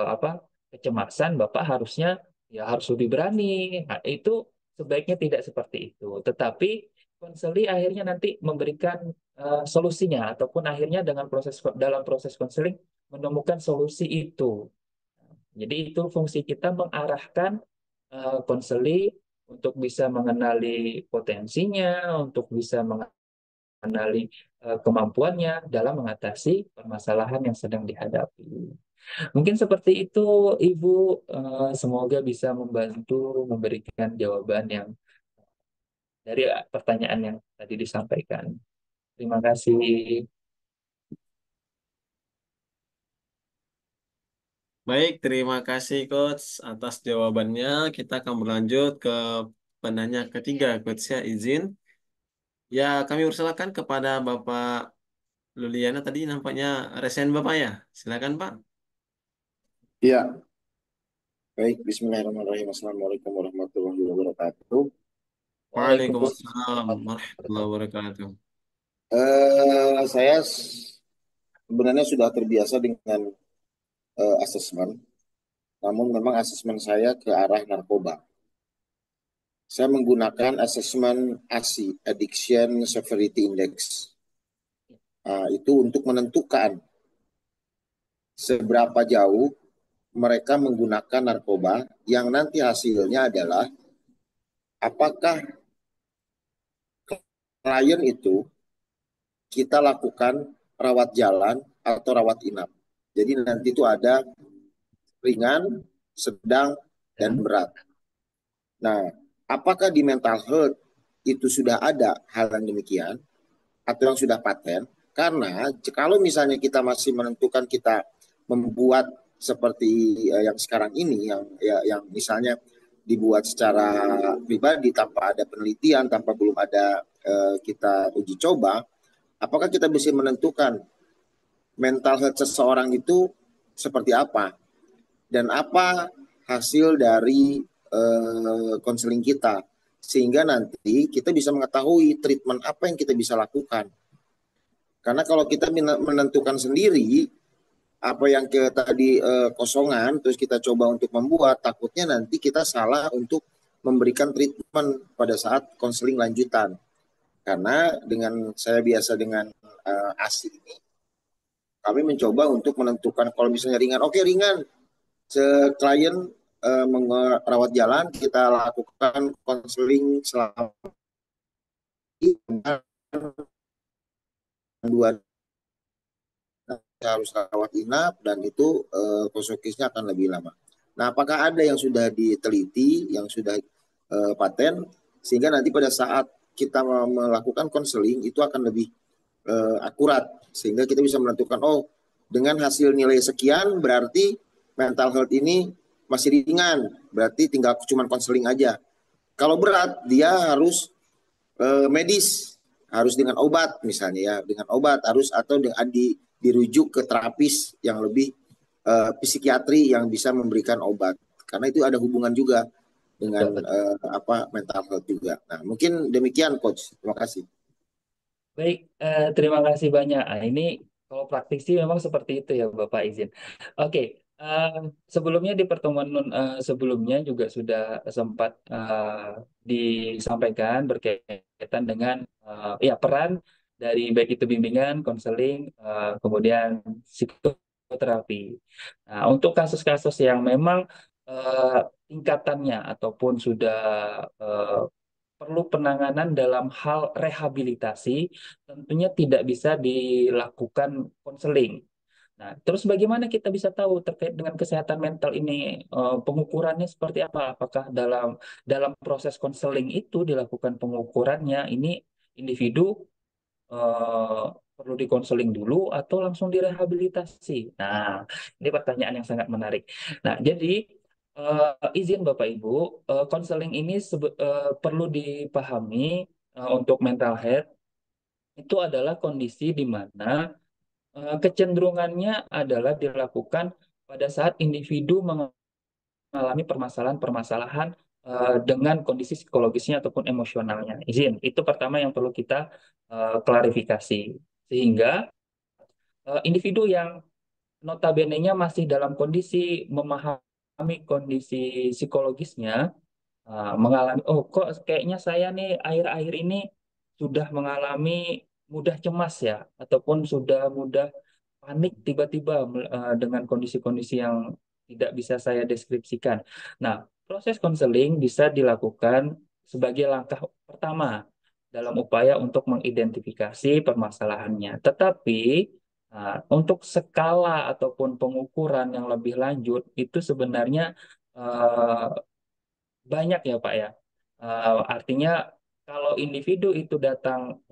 apa kecemasan, Bapak harusnya ya harus lebih berani. Nah, itu sebaiknya tidak seperti itu. Tetapi konseli akhirnya nanti memberikan solusinya ataupun akhirnya dengan dalam proses konseling menemukan solusi itu. Jadi itu fungsi kita mengarahkan konseli untuk bisa mengenali potensinya, untuk bisa mengenali kemampuannya dalam mengatasi permasalahan yang sedang dihadapi. Mungkin seperti itu, Ibu. Semoga bisa membantu memberikan jawaban yang dari pertanyaan yang tadi disampaikan. Terima kasih.
Baik, terima kasih Coach atas jawabannya. Kita akan berlanjut ke penanya ketiga, Coach ya izin. Ya, kami persilakan kepada Bapak Luliana tadi nampaknya resen Bapak ya. Silakan Pak.
Ya, baik. Bismillahirrahmanirrahim. Assalamualaikum warahmatullahi wabarakatuh.
Waalaikumsalam.
Waalaikumsalam warahmatullahi wabarakatuh.
Saya sebenarnya sudah terbiasa dengan asesmen, namun memang asesmen saya ke arah narkoba. Saya menggunakan asesmen ASI, Addiction Severity Index. Itu untuk menentukan seberapa jauh mereka menggunakan narkoba, yang nanti hasilnya adalah apakah klien itu kita lakukan rawat jalan atau rawat inap. Jadi nanti itu ada ringan, sedang, dan berat. Nah, apakah di mental health itu sudah ada hal yang demikian atau yang sudah paten? Karena kalau misalnya kita masih menentukan kita membuat seperti yang sekarang ini, yang misalnya dibuat secara pribadi tanpa ada penelitian, tanpa belum ada kita uji coba, apakah kita bisa menentukan mental health seseorang itu seperti apa dan apa hasil dari konseling kita, sehingga nanti kita bisa mengetahui treatment apa yang kita bisa lakukan. Karena kalau kita menentukan sendiri apa yang kita tadi kosongan terus kita coba untuk membuat, takutnya nanti kita salah untuk memberikan treatment pada saat konseling lanjutan. Karena dengan saya biasa dengan ASI ini, kami mencoba untuk menentukan kalau misalnya ringan, oke ringan, klien merawat jalan, kita lakukan konseling selama 2 harus rawat inap, dan itu kosokisnya akan lebih lama. Nah, apakah ada yang sudah diteliti, yang sudah paten, sehingga nanti pada saat kita melakukan konseling itu akan lebih akurat, sehingga kita bisa menentukan, oh dengan hasil nilai sekian berarti mental health ini masih ringan, berarti tinggal cuma konseling aja. Kalau berat dia harus medis, harus dengan obat misalnya ya, dengan obat harus, atau dirujuk ke terapis yang lebih psikiatri yang bisa memberikan obat, karena itu ada hubungan juga dengan mental health juga. Nah, mungkin demikian Coach. Terima kasih.
Baik, terima kasih banyak. Nah, ini kalau praktisi memang seperti itu ya Bapak izin. Oke, sebelumnya di pertemuan sebelumnya juga sudah sempat disampaikan berkaitan dengan ya peran dari baik itu bimbingan, konseling, kemudian psikoterapi. Nah, untuk kasus-kasus yang memang tingkatannya ataupun sudah perlu penanganan dalam hal rehabilitasi, tentunya tidak bisa dilakukan konseling. Nah, terus bagaimana kita bisa tahu terkait dengan kesehatan mental ini, pengukurannya seperti apa? Apakah dalam dalam proses konseling itu dilakukan pengukurannya, ini individu eh, perlu dikonseling dulu atau langsung direhabilitasi? Nah, ini pertanyaan yang sangat menarik. Nah, jadi izin Bapak Ibu, konseling ini perlu dipahami untuk mental health itu adalah kondisi di mana kecenderungannya adalah dilakukan pada saat individu mengalami permasalahan-permasalahan dengan kondisi psikologisnya ataupun emosionalnya. Izin, itu pertama yang perlu kita klarifikasi. Sehingga individu yang notabene-nya masih dalam kondisi memahami kondisi psikologisnya, mengalami, oh kok kayaknya saya nih akhir-akhir ini sudah mengalami mudah cemas ya, ataupun sudah mudah panik tiba-tiba dengan kondisi-kondisi yang tidak bisa saya deskripsikan. Nah, proses konseling bisa dilakukan sebagai langkah pertama dalam upaya untuk mengidentifikasi permasalahannya. Tetapi untuk skala ataupun pengukuran yang lebih lanjut itu sebenarnya eh, banyak ya Pak ya. Artinya kalau individu itu datang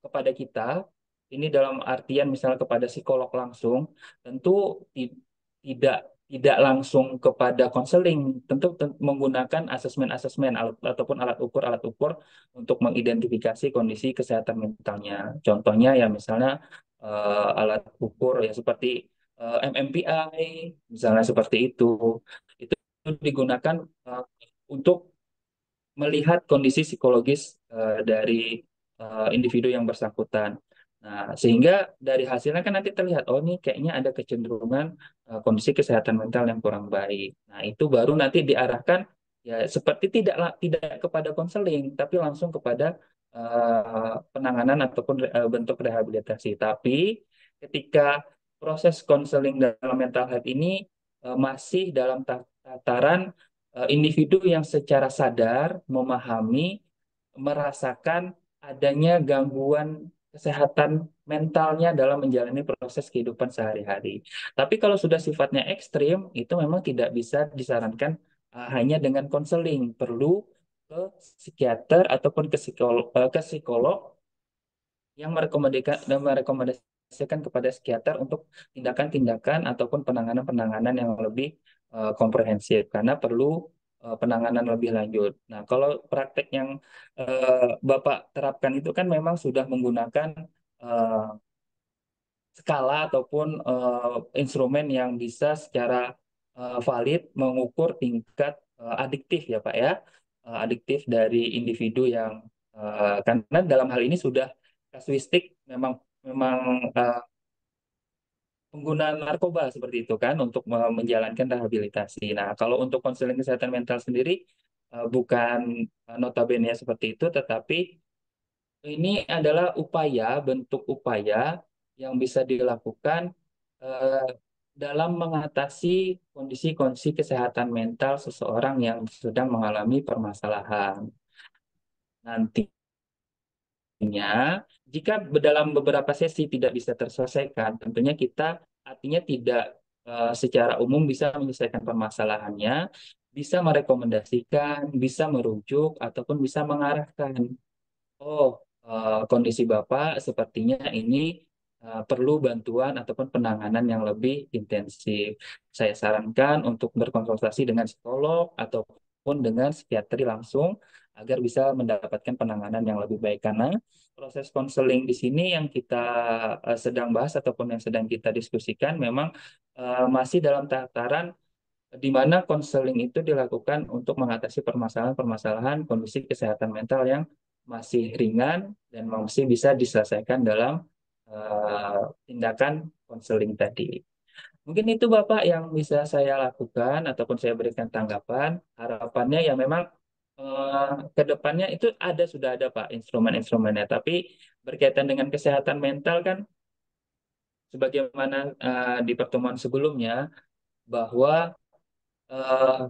kepada kita, ini dalam artian misalnya kepada psikolog langsung, tentu tidak tidak langsung kepada konseling, tentu menggunakan asesmen-asesmen ataupun alat ukur untuk mengidentifikasi kondisi kesehatan mentalnya. Contohnya ya misalnya alat ukur ya seperti MMPI, misalnya seperti itu. Itu digunakan untuk melihat kondisi psikologis dari individu yang bersangkutan. Nah, sehingga dari hasilnya kan nanti terlihat, oh ini kayaknya ada kecenderungan kondisi kesehatan mental yang kurang baik. Nah, itu baru nanti diarahkan ya seperti tidak kepada konseling, tapi langsung kepada penanganan ataupun bentuk rehabilitasi. Tapi ketika proses konseling dalam mental health ini masih dalam tataran individu yang secara sadar memahami, merasakan adanya gangguan kesehatan mentalnya dalam menjalani proses kehidupan sehari-hari. Tapi kalau sudah sifatnya ekstrim, itu memang tidak bisa disarankan hanya dengan konseling, perlu ke psikiater ataupun ke psikolog yang merekomendasikan kepada psikiater untuk tindakan-tindakan ataupun penanganan-penanganan yang lebih komprehensif karena perlu penanganan lebih lanjut. Nah, kalau praktek yang Bapak terapkan itu kan memang sudah menggunakan eh, skala ataupun instrumen yang bisa secara valid mengukur tingkat adiktif ya Pak ya. Adiktif dari individu yang karena dalam hal ini sudah kasuistik memang memang pengguna narkoba seperti itu kan untuk menjalankan rehabilitasi. Nah, kalau untuk konseling kesehatan mental sendiri bukan notabene seperti itu, tetapi ini adalah bentuk upaya yang bisa dilakukan eh, dalam mengatasi kondisi-kondisi kesehatan mental seseorang yang sedang mengalami permasalahan. Nantinya, jika dalam beberapa sesi tidak bisa terselesaikan, tentunya kita artinya tidak secara umum bisa menyelesaikan permasalahannya, bisa merekomendasikan, bisa merujuk, ataupun bisa mengarahkan. Oh, kondisi Bapak sepertinya ini perlu bantuan ataupun penanganan yang lebih intensif. Saya sarankan untuk berkonsultasi dengan psikolog ataupun dengan psikiatri langsung agar bisa mendapatkan penanganan yang lebih baik. Karena proses konseling di sini yang kita sedang bahas ataupun yang sedang kita diskusikan memang masih dalam tataran di mana konseling itu dilakukan untuk mengatasi permasalahan-permasalahan kondisi kesehatan mental yang masih ringan dan masih bisa diselesaikan dalam tindakan konseling tadi. Mungkin itu Bapak yang bisa saya lakukan ataupun saya berikan tanggapan. Harapannya ya memang ke depannya itu sudah ada Pak instrumen-instrumennya, tapi berkaitan dengan kesehatan mental kan sebagaimana di pertemuan sebelumnya bahwa eh,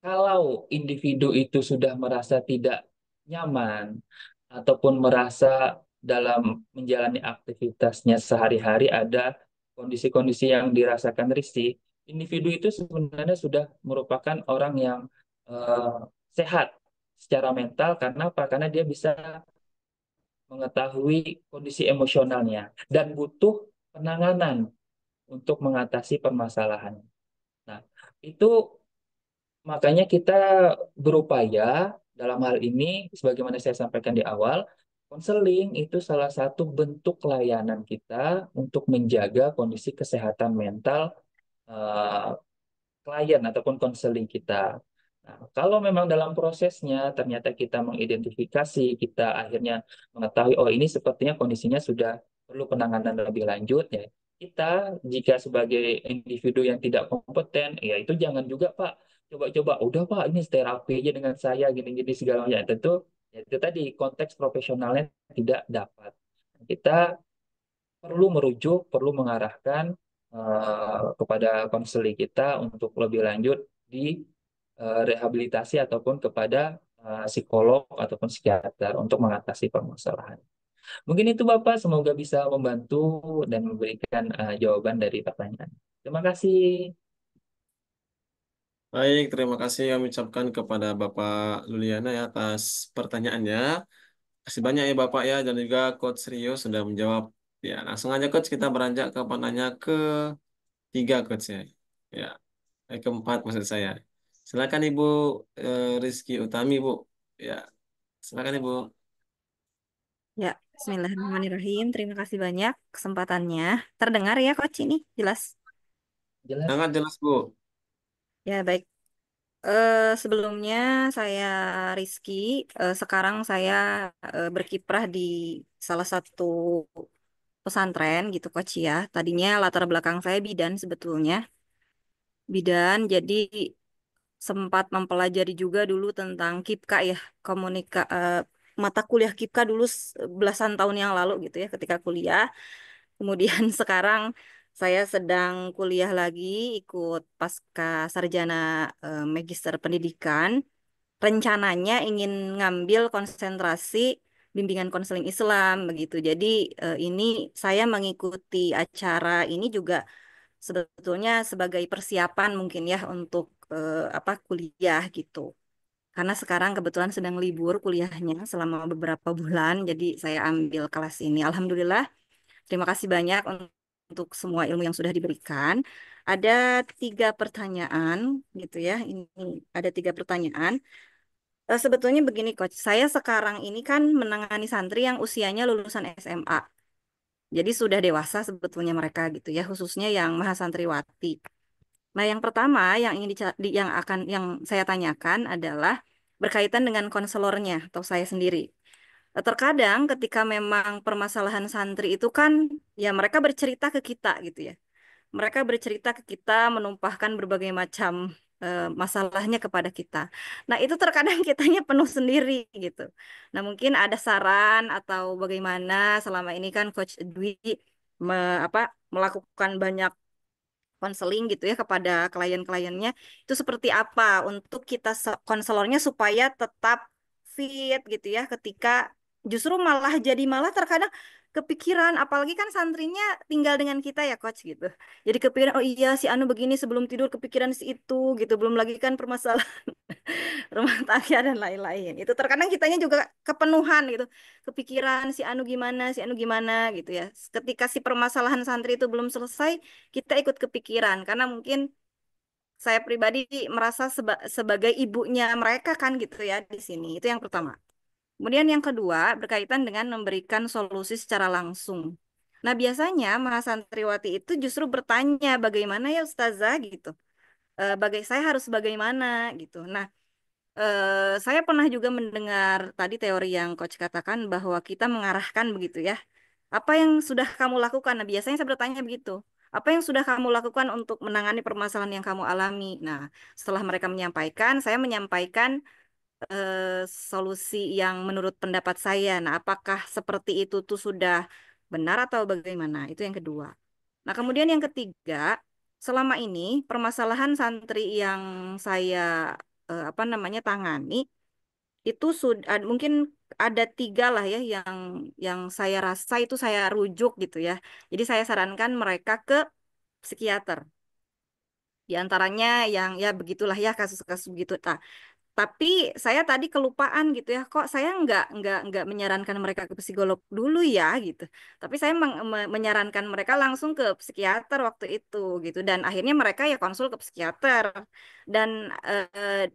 Kalau individu itu sudah merasa tidak nyaman ataupun merasa dalam menjalani aktivitasnya sehari-hari ada kondisi-kondisi yang dirasakan risih, individu itu sebenarnya sudah merupakan orang yang eh, sehat secara mental. Karena apa? Karena dia bisa mengetahui kondisi emosionalnya dan butuh penanganan untuk mengatasi permasalahan. Nah, itu makanya kita berupaya dalam hal ini, sebagaimana saya sampaikan di awal, konseling itu salah satu bentuk layanan kita untuk menjaga kondisi kesehatan mental eh, klien ataupun konseling kita. Nah, kalau memang dalam prosesnya ternyata kita mengidentifikasi, kita akhirnya mengetahui, oh ini sepertinya kondisinya sudah perlu penanganan lebih lanjut, ya. Kita jika sebagai individu yang tidak kompeten, ya itu jangan juga Pak, coba-coba, udah Pak ini terapi aja dengan saya gini-gini segala macam. Ya, tentu ya, itu tadi konteks profesionalnya tidak dapat. Kita perlu merujuk, perlu mengarahkan kepada konseling kita untuk lebih lanjut di rehabilitasi ataupun kepada psikolog ataupun psikiater untuk mengatasi permasalahan. Mungkin itu Bapak, semoga bisa membantu dan memberikan jawaban dari pertanyaan. Terima kasih.
Baik, terima kasih kami ucapkan kepada Bapak Luliana ya atas pertanyaannya. Kasih banyak ya Bapak ya dan juga Coach Rio sudah menjawab. Ya, langsung aja Coach kita beranjak ke pertanyaan ketiga Coach ya. Ya, keempat maksud saya. Silakan Ibu Rizky Utami Bu. Ya, silakan Ibu.
Ya, Bismillahirrahmanirrahim. Terima kasih banyak kesempatannya. Terdengar ya, Coach ini? Jelas.
Jelas?
Sangat jelas Bu.
Ya, baik. Sebelumnya saya Rizky. Sekarang saya berkiprah di salah satu pesantren gitu, Coach ya. Tadinya latar belakang saya bidan sebetulnya. Bidan, jadi sempat mempelajari juga dulu tentang KIPKA ya, mata kuliah KIPKA dulu belasan tahun yang lalu gitu ya ketika kuliah. Kemudian sekarang saya sedang kuliah lagi ikut pasca sarjana Magister Pendidikan. Rencananya ingin ngambil konsentrasi bimbingan konseling Islam begitu. Jadi ini saya mengikuti acara ini juga sebetulnya sebagai persiapan mungkin ya untuk kuliah gitu. Karena sekarang kebetulan sedang libur kuliahnya selama beberapa bulan, jadi saya ambil kelas ini. Alhamdulillah, terima kasih banyak untuk semua ilmu yang sudah diberikan. Ada 3 pertanyaan gitu ya. Ini ada 3 pertanyaan. Sebetulnya begini Coach, saya sekarang ini kan menangani santri yang usianya lulusan SMA. Jadi sudah dewasa sebetulnya mereka gitu ya, khususnya yang mahasantriwati. Nah, yang pertama yang ingin yang saya tanyakan adalah berkaitan dengan konselornya atau saya sendiri. Terkadang ketika memang permasalahan santri itu kan ya mereka bercerita ke kita gitu ya. Mereka bercerita ke kita menumpahkan berbagai macam masalahnya kepada kita. Nah, itu terkadang kitanya penuh sendiri gitu. Nah, mungkin ada saran atau bagaimana selama ini kan Coach Dwi melakukan banyak konseling gitu ya kepada klien-kliennya itu seperti apa untuk kita konselornya supaya tetap fit gitu ya ketika justru malah terkadang kepikiran apalagi kan santrinya tinggal dengan kita ya coach gitu jadi kepikiran oh iya si Anu begini sebelum tidur kepikiran si itu gitu belum lagi kan permasalahan rumah tangga dan lain-lain. Itu terkadang kitanya juga kepenuhan gitu. Kepikiran si Anu gimana gitu ya. Ketika si permasalahan santri itu belum selesai, kita ikut kepikiran karena mungkin saya pribadi merasa sebagai ibunya mereka kan gitu ya di sini. Itu yang pertama. Kemudian yang kedua berkaitan dengan memberikan solusi secara langsung. Nah, biasanya Mahasantriwati itu justru bertanya bagaimana ya Ustazah gitu. Saya harus bagaimana gitu. Nah, saya pernah juga mendengar tadi teori yang coach katakan bahwa kita mengarahkan begitu ya. Apa yang sudah kamu lakukan? Nah, biasanya saya bertanya begitu. Apa yang sudah kamu lakukan untuk menangani permasalahan yang kamu alami? Nah, setelah mereka menyampaikan, saya menyampaikan solusi yang menurut pendapat saya. Nah, apakah seperti itu tuh sudah benar atau bagaimana? Itu yang kedua. Nah, kemudian yang ketiga, selama ini permasalahan santri yang saya apa namanya tangani itu sudah mungkin ada 3 lah ya yang saya rasa itu saya rujuk gitu ya. Jadi saya sarankan mereka ke psikiater. Di antaranya yang ya begitulah ya kasus-kasus begitu. Nah, tapi saya tadi kelupaan gitu ya, kok saya nggak menyarankan mereka ke psikolog dulu ya gitu. Tapi saya menyarankan mereka langsung ke psikiater waktu itu gitu. Dan akhirnya mereka ya konsul ke psikiater. Dan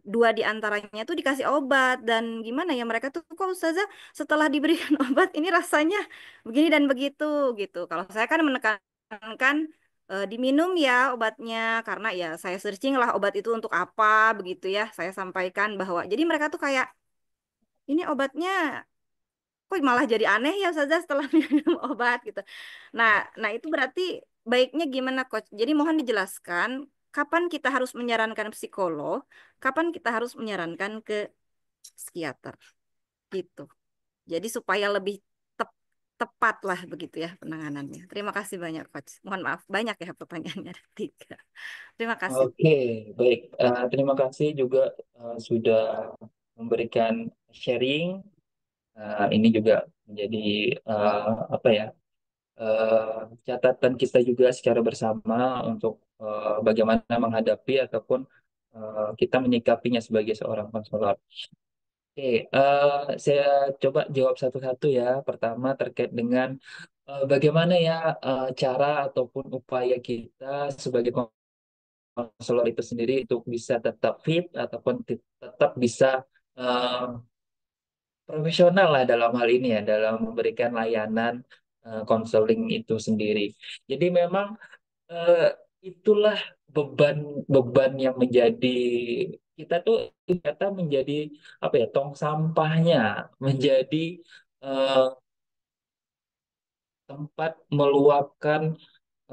2 di antaranya tuh dikasih obat. Dan gimana ya mereka tuh kok Ustazah setelah diberikan obat ini rasanya begini dan begitu gitu. Kalau saya kan menekankan diminum ya obatnya karena ya saya searching lah obat itu untuk apa begitu ya saya sampaikan bahwa jadi mereka tuh kayak ini obatnya kok malah jadi aneh ya Ustazah setelah minum obat gitu. Nah, nah itu berarti baiknya gimana Coach? Jadi mohon dijelaskan kapan kita harus menyarankan psikolog, kapan kita harus menyarankan ke psikiater gitu. Jadi supaya lebih tepat lah begitu ya penanganannya. Terima kasih banyak Coach. Mohon maaf banyak ya pertanyaannya ada 3. Terima kasih.
Oke, baik. Terima kasih juga sudah memberikan sharing. Ini juga menjadi apa ya catatan kita juga secara bersama untuk bagaimana menghadapi ataupun kita menyikapinya sebagai seorang konselor. Oke, saya coba jawab satu-satu ya. Pertama terkait dengan bagaimana ya cara ataupun upaya kita sebagai konselor itu sendiri untuk bisa tetap fit ataupun tetap bisa eh, profesional lah dalam hal ini ya, dalam memberikan layanan konseling itu sendiri. Jadi memang eh, itulah beban-beban yang menjadi kita tuh ternyata menjadi apa ya tong sampahnya, menjadi eh, tempat meluapkan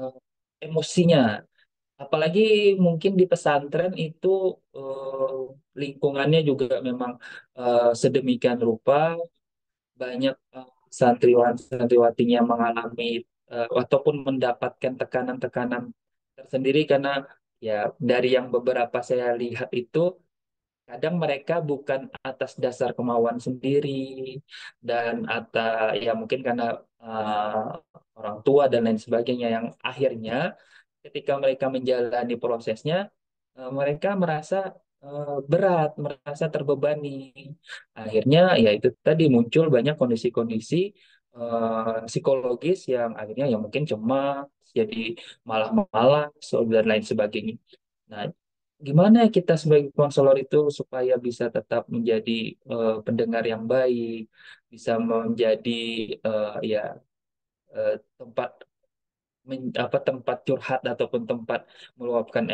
eh, emosinya. Apalagi mungkin di pesantren itu lingkungannya juga memang sedemikian rupa banyak santriwan-santriwatinya yang mengalami ataupun mendapatkan tekanan-tekanan tersendiri karena ya dari yang beberapa saya lihat itu kadang mereka bukan atas dasar kemauan sendiri dan ya mungkin karena orang tua dan lain sebagainya yang akhirnya ketika mereka menjalani prosesnya mereka merasa berat, merasa terbebani. Akhirnya ya itu tadi muncul banyak kondisi-kondisi psikologis yang akhirnya ya mungkin cemas, jadi malah malas dan lain sebagainya. Nah, gimana kita sebagai konselor itu supaya bisa tetap menjadi pendengar yang baik, bisa menjadi ya tempat tempat curhat ataupun tempat meluapkan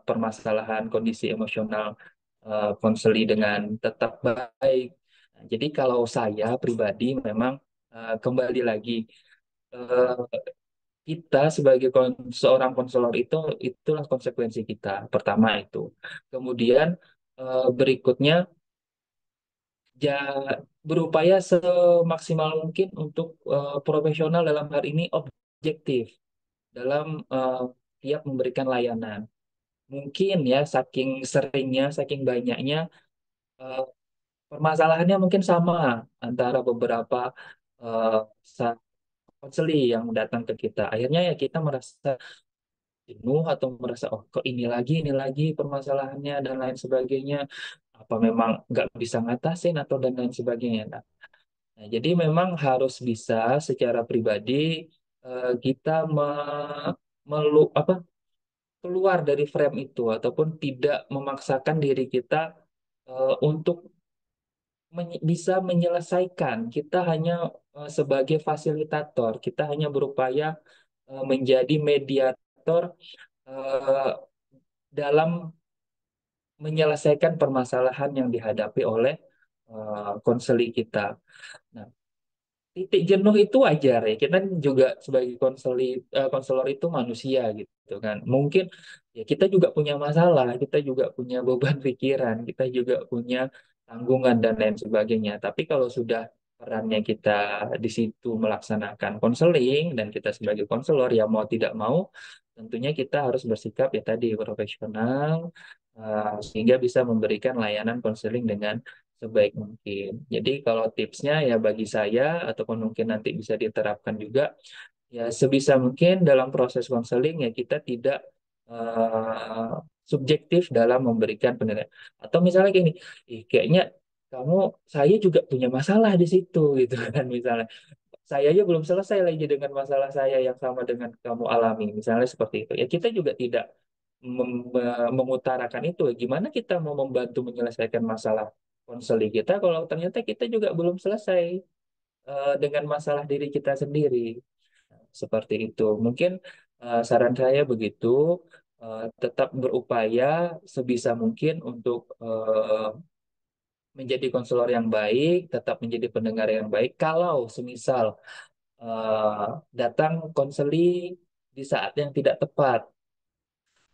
permasalahan kondisi emosional konseli dengan tetap baik. Nah, jadi kalau saya pribadi memang kembali lagi eh, kita sebagai seorang konselor itulah konsekuensi kita. Pertama itu. Kemudian berikutnya ya berupaya semaksimal mungkin untuk profesional dalam hal ini objektif dalam tiap memberikan layanan. Mungkin ya saking seringnya, saking banyaknya eh, permasalahannya mungkin sama antara beberapa eh, konseli yang datang ke kita. Akhirnya ya kita merasa jenuh atau merasa oh kok ini lagi permasalahannya dan lain sebagainya. Apa memang nggak bisa ngatasin atau dan lain sebagainya. Nah, jadi memang harus bisa secara pribadi kita apa keluar dari frame itu ataupun tidak memaksakan diri kita untuk bisa menyelesaikan. Kita hanya sebagai fasilitator, kita hanya berupaya menjadi mediator eh, dalam menyelesaikan permasalahan yang dihadapi oleh konseli kita. Nah, titik jenuh itu wajar ya. Kita juga sebagai konselor itu manusia gitu kan. Mungkin ya kita juga punya masalah, kita juga punya beban pikiran, kita juga punya tanggungan dan lain sebagainya. Tapi kalau sudah perannya kita di situ melaksanakan konseling dan kita sebagai konselor ya mau tidak mau tentunya kita harus bersikap ya tadi profesional, sehingga bisa memberikan layanan konseling dengan sebaik mungkin. Jadi kalau tipsnya ya bagi saya ataupun mungkin nanti bisa diterapkan juga, ya sebisa mungkin dalam proses konseling ya kita tidak eh, subjektif dalam memberikan penilaian. Atau misalnya gini, ih, kayaknya kamu saya juga punya masalah di situ gitu kan misalnya. Saya aja belum selesai lagi dengan masalah saya yang sama dengan kamu alami, misalnya seperti itu. Ya kita juga tidak mengutarakan itu. Gimana kita mau membantu menyelesaikan masalah konseli kita kalau ternyata kita juga belum selesai dengan masalah diri kita sendiri. Seperti itu. Mungkin saran saya begitu, tetap berupaya sebisa mungkin untuk menjadi konselor yang baik, tetap menjadi pendengar yang baik. Kalau semisal datang konseli di saat yang tidak tepat,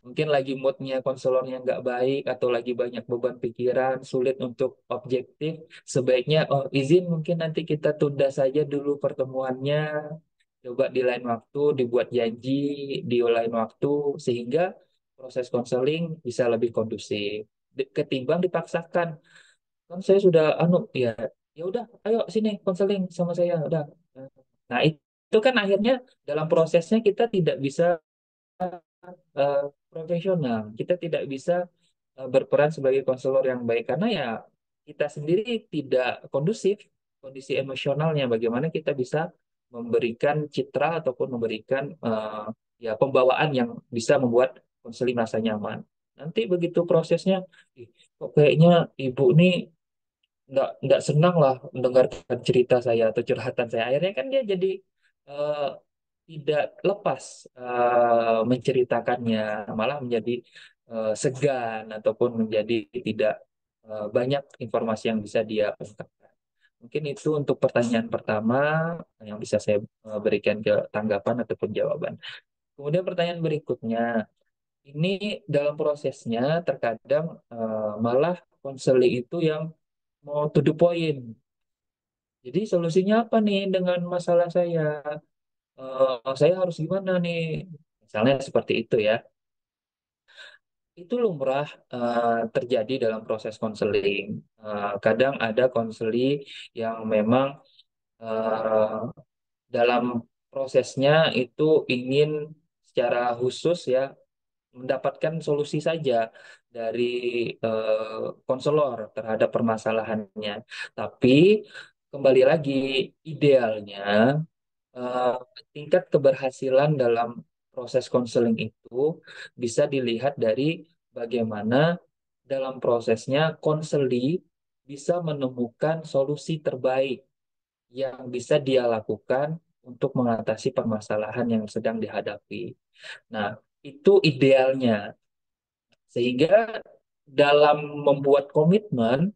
mungkin lagi moodnya konselornya nggak baik atau lagi banyak beban pikiran, sulit untuk objektif, sebaiknya oh izin mungkin nanti kita tunda saja dulu pertemuannya, coba di lain waktu dibuat janji di lain waktu sehingga proses konseling bisa lebih kondusif ketimbang dipaksakan. Kan saya sudah anu ya ya udah ayo sini konseling sama saya udah. Nah, itu kan akhirnya dalam prosesnya kita tidak bisa eh, profesional. Kita tidak bisa berperan sebagai konselor yang baik karena ya kita sendiri tidak kondusif kondisi emosionalnya. Bagaimana kita bisa memberikan citra ataupun memberikan ya pembawaan yang bisa membuat konseling merasa nyaman. Nanti begitu prosesnya, "Ih, kok kayaknya ibu nih nggak senang lah mendengarkan cerita saya atau curhatan saya." Akhirnya kan dia jadi eh, tidak lepas menceritakannya, malah menjadi segan ataupun menjadi tidak banyak informasi yang bisa dia ungkapkan. Mungkin itu untuk pertanyaan pertama yang bisa saya berikan ke tanggapan ataupun jawaban. Kemudian pertanyaan berikutnya, ini dalam prosesnya terkadang malah konseling itu yang mau to the point. Jadi solusinya apa nih dengan masalah saya? Saya harus gimana nih? Misalnya seperti itu ya. Itu lumrah terjadi dalam proses konseling. Kadang ada konseli yang memang eh, dalam prosesnya itu ingin secara khusus ya mendapatkan solusi saja dari konselor terhadap permasalahannya. Tapi kembali lagi idealnya eh, tingkat keberhasilan dalam proses konseling itu bisa dilihat dari bagaimana dalam prosesnya konseli bisa menemukan solusi terbaik yang bisa dia lakukan untuk mengatasi permasalahan yang sedang dihadapi. Nah, itu idealnya. Sehingga dalam membuat komitmen,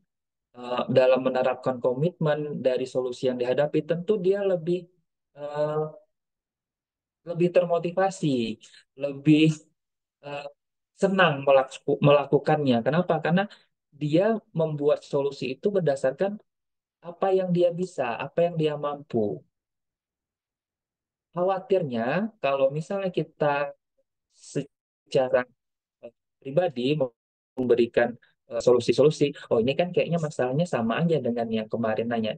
dalam menerapkan komitmen dari solusi yang dihadapi, tentu dia eh, lebih termotivasi, lebih eh, senang melakukannya. Kenapa? Karena dia membuat solusi itu berdasarkan apa yang dia bisa, apa yang dia mampu. Khawatirnya kalau misalnya kita secara pribadi memberikan solusi-solusi, oh ini kan kayaknya masalahnya sama aja dengan yang kemarin nanya.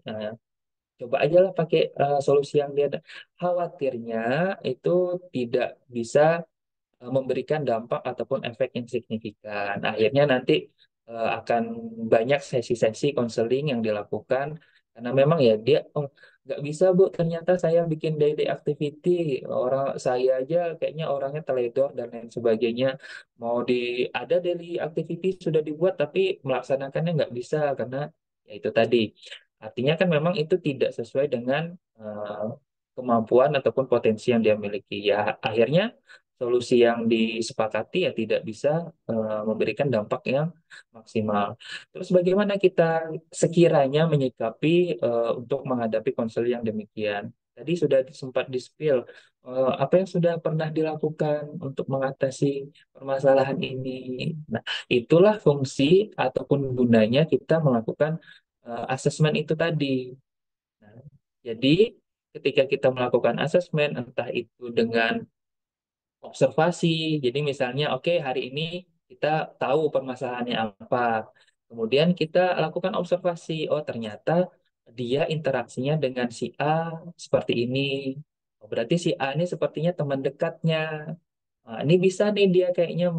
Coba aja lah pakai solusi yang dia ada. Khawatirnya itu tidak bisa memberikan dampak ataupun efek yang signifikan. Akhirnya nanti akan banyak sesi-sesi konseling yang dilakukan karena memang ya dia oh nggak bisa Bu ternyata saya bikin daily activity orang saya aja kayaknya orangnya teledor dan lain sebagainya mau ada daily activity sudah dibuat tapi melaksanakannya nggak bisa karena ya itu tadi artinya kan memang itu tidak sesuai dengan eh, kemampuan ataupun potensi yang dia miliki ya akhirnya solusi yang disepakati ya tidak bisa memberikan dampak yang maksimal. Terus bagaimana kita sekiranya menyikapi untuk menghadapi konsel yang demikian? Tadi sudah sempat di-spill apa yang sudah pernah dilakukan untuk mengatasi permasalahan ini. Nah, itulah fungsi ataupun gunanya kita melakukan asesmen itu tadi. Nah, jadi ketika kita melakukan asesmen entah itu dengan observasi. Jadi misalnya, oke hari ini Kita tahu permasalahannya apa. Kemudian kita lakukan observasi. Oh, ternyata dia interaksinya dengan si A seperti ini. Oh, berarti si A ini sepertinya teman dekatnya. Nah, ini bisa nih dia kayaknya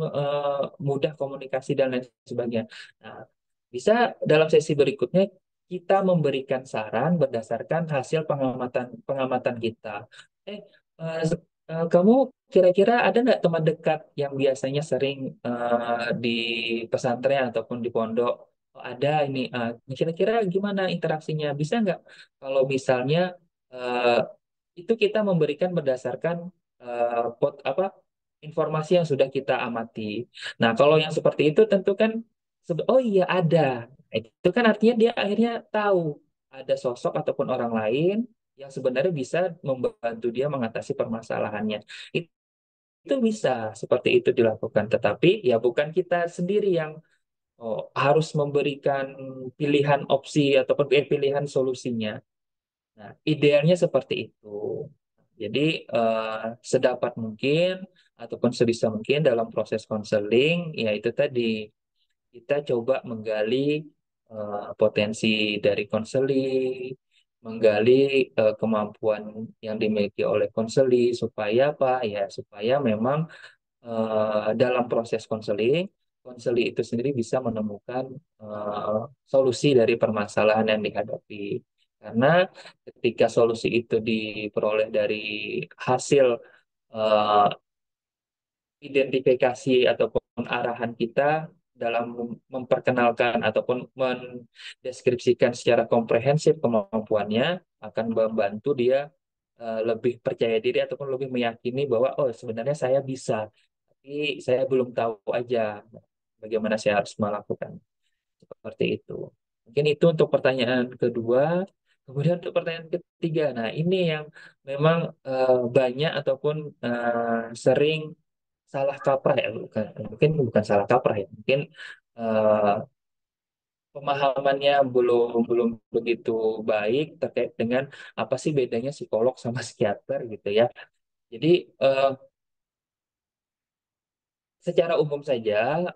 mudah komunikasi dan lain sebagainya. Nah, bisa dalam sesi berikutnya kita memberikan saran berdasarkan hasil pengamatan pengamatan kita. Eh, Kamu kira-kira ada nggak teman dekat yang biasanya sering di pesantren ataupun di pondok? Oh, ada ini. Kira-kira gimana interaksinya? Bisa nggak kalau misalnya eh, itu kita memberikan berdasarkan apa informasi yang sudah kita amati. Nah, kalau yang seperti itu tentu kan oh iya ada. Itu kan artinya dia akhirnya tahu ada sosok ataupun orang lain yang sebenarnya bisa membantu dia mengatasi permasalahannya. Itu bisa seperti itu dilakukan, tetapi ya bukan kita sendiri yang harus memberikan pilihan opsi ataupun pilihan solusinya. Nah, idealnya seperti itu. Jadi sedapat mungkin ataupun sebisa mungkin dalam proses konseling, ya itu tadi kita coba menggali potensi dari konseli, menggali kemampuan yang dimiliki oleh konseli supaya apa? Ya supaya memang dalam proses konseling, konseli itu sendiri bisa menemukan solusi dari permasalahan yang dihadapi. Karena ketika solusi itu diperoleh dari hasil eh, identifikasi ataupun arahan kita dalam memperkenalkan ataupun mendeskripsikan secara komprehensif kemampuannya akan membantu dia lebih percaya diri ataupun lebih meyakini bahwa oh sebenarnya saya bisa, tapi saya belum tahu aja bagaimana saya harus melakukan seperti itu. Mungkin itu untuk pertanyaan kedua. Kemudian untuk pertanyaan ketiga, nah ini yang memang banyak ataupun sering salah kaprah ya, bukan mungkin bukan salah kaprah ya, mungkin eh, pemahamannya belum belum begitu baik terkait dengan apa sih bedanya psikolog sama psikiater gitu ya. Jadi eh, secara umum saja,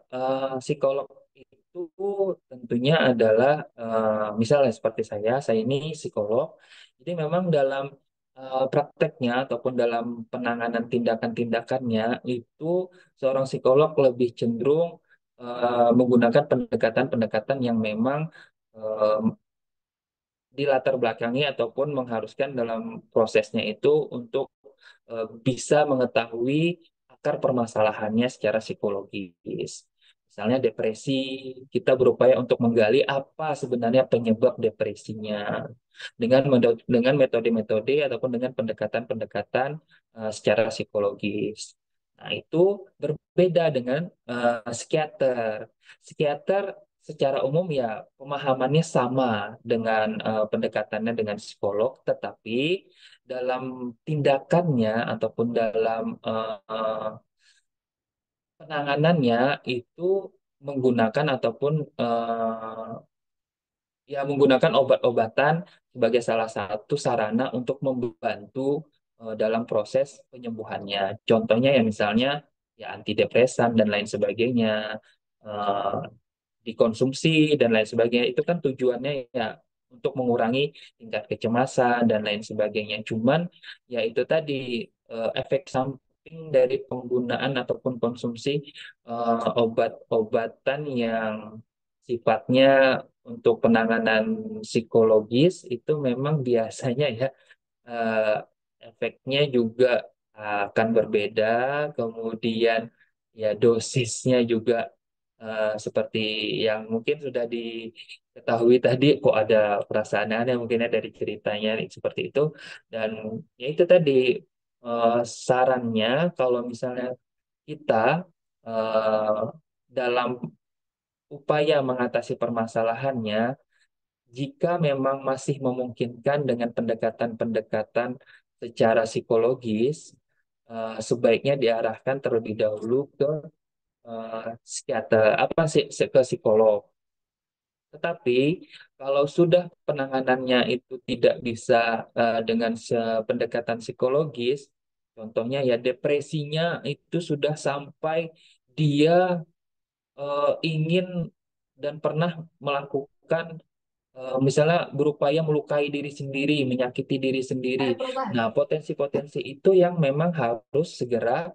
psikolog itu tentunya adalah misalnya seperti saya ini psikolog. Jadi memang dalam prakteknya ataupun dalam penanganan tindakan-tindakannya itu seorang psikolog lebih cenderung menggunakan pendekatan-pendekatan yang memang eh, dilatar belakangi ataupun mengharuskan dalam prosesnya itu untuk bisa mengetahui akar permasalahannya secara psikologis. Misalnya depresi, kita berupaya untuk menggali apa sebenarnya penyebab depresinya dengan metode-metode ataupun dengan pendekatan-pendekatan secara psikologis. Nah, itu berbeda dengan psikiater. Psikiater secara umum ya pemahamannya sama dengan pendekatannya dengan psikolog, tetapi dalam tindakannya ataupun dalam penanganannya itu menggunakan ataupun ya menggunakan obat-obatan sebagai salah satu sarana untuk membantu dalam proses penyembuhannya. Contohnya ya misalnya ya antidepresan dan lain sebagainya. Eh, Dikonsumsi dan lain sebagainya itu kan tujuannya ya untuk mengurangi tingkat kecemasan dan lain sebagainya. Cuman ya itu tadi efek samping dari penggunaan ataupun konsumsi obat-obatan yang sifatnya untuk penanganan psikologis itu memang biasanya ya eh, efeknya juga akan berbeda, kemudian ya dosisnya juga seperti yang mungkin sudah diketahui tadi, kok ada perasaan aneh mungkin ya dari ceritanya seperti itu, dan ya itu tadi eh, sarannya kalau misalnya kita eh, dalam upaya mengatasi permasalahannya jika memang masih memungkinkan dengan pendekatan-pendekatan secara psikologis, sebaiknya diarahkan terlebih dahulu ke psikiater, apa sih ke psikolog. Tetapi kalau sudah penanganannya itu tidak bisa dengan pendekatan psikologis, contohnya ya depresinya itu sudah sampai dia ingin dan pernah melakukan misalnya berupaya melukai diri sendiri, menyakiti diri sendiri. Nah, potensi-potensi itu yang memang harus segera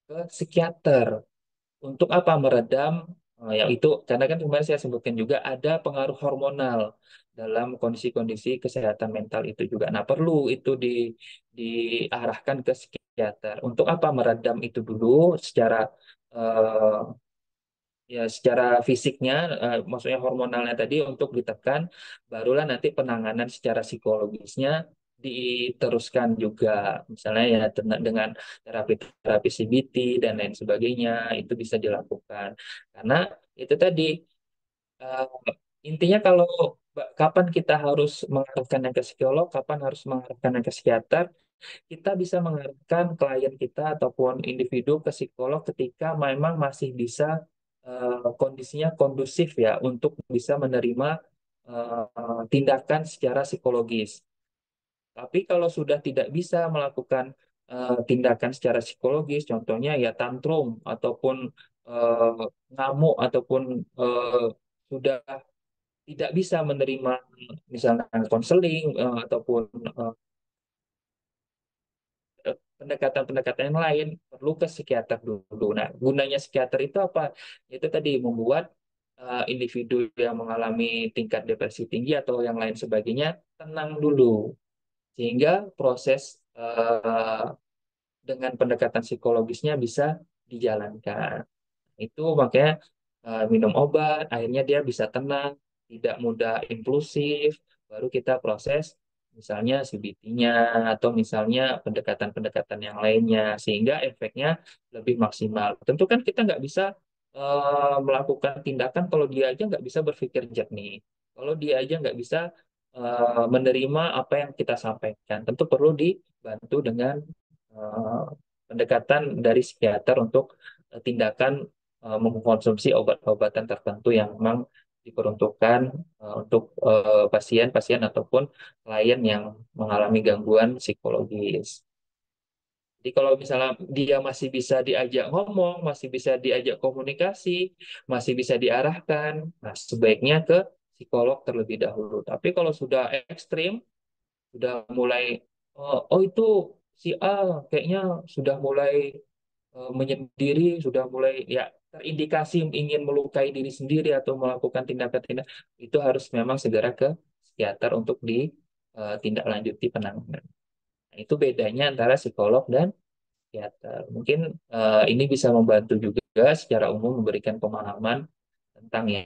ke psikiater. Untuk apa? Meredam yang itu karena kan kemarin saya sebutkan juga ada pengaruh hormonal dalam kondisi-kondisi kesehatan mental itu juga. Nah, perlu itu diarahkan ke psikiater. Untuk apa? Meredam itu dulu secara eh, ya secara fisiknya, maksudnya hormonalnya tadi untuk ditekan, barulah nanti penanganan secara psikologisnya diteruskan juga, misalnya ya dengan terapi-terapi CBT dan lain sebagainya itu bisa dilakukan. Karena itu tadi eh, intinya kalau kapan kita harus mengarahkannya ke psikolog, kapan harus mengarahkannya ke psikiater, kita bisa mengarahkan klien kita ataupun individu ke psikolog ketika memang masih bisa kondisinya kondusif ya untuk bisa menerima tindakan secara psikologis. Tapi kalau sudah tidak bisa melakukan tindakan secara psikologis, contohnya ya tantrum ataupun eh, ngamuk ataupun sudah tidak bisa menerima misalnya konseling ataupun pendekatan-pendekatan yang lain perlu ke psikiater dulu. Nah, gunanya psikiater itu apa? Itu tadi membuat individu yang mengalami tingkat depresi tinggi atau yang lain sebagainya tenang dulu sehingga proses dengan pendekatan psikologisnya bisa dijalankan. Itu makanya minum obat, akhirnya dia bisa tenang, tidak mudah impulsif, baru kita proses misalnya CBT-nya atau misalnya pendekatan-pendekatan yang lainnya, sehingga efeknya lebih maksimal. Tentu kan kita nggak bisa melakukan tindakan kalau dia aja nggak bisa berpikir jernih, kalau dia aja nggak bisa menerima apa yang kita sampaikan. Tentu perlu dibantu dengan eh, pendekatan dari psikiater untuk tindakan mengkonsumsi obat-obatan tertentu yang memang diperuntukkan untuk pasien-pasien ataupun klien yang mengalami gangguan psikologis. Jadi kalau misalnya dia masih bisa diajak ngomong, masih bisa diajak komunikasi, masih bisa diarahkan, nah sebaiknya ke psikolog terlebih dahulu. Tapi kalau sudah ekstrim, sudah mulai, oh itu si A kayaknya sudah mulai menyendiri, sudah mulai ya terindikasi ingin melukai diri sendiri atau melakukan tindakan-tindakan itu harus memang segera ke psikiater untuk ditindaklanjuti penanganan. Nah, itu bedanya antara psikolog dan psikiater. Mungkin ini bisa membantu juga secara umum memberikan pemahaman tentang ya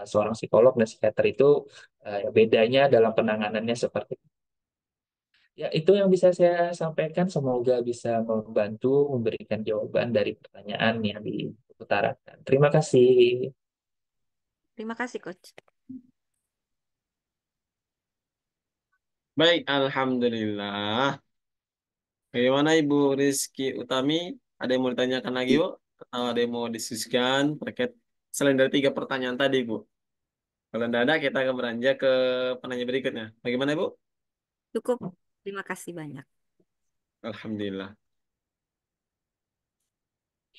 seorang psikolog dan psikiater itu bedanya dalam penanganannya seperti ya, itu yang bisa saya sampaikan. Semoga bisa membantu memberikan jawaban dari pertanyaan yang diutarakan. Terima kasih.
Terima kasih, Coach.
Baik, alhamdulillah. Bagaimana Ibu Rizky Utami? Ada yang mau ditanyakan lagi, Bu? Atau ada yang mau diskusikan terkait selain dari tiga pertanyaan tadi, Bu? Kalau tidak ada, kita akan beranjak ke penanya berikutnya. Bagaimana, Bu?
Cukup. Terima kasih banyak.
Alhamdulillah.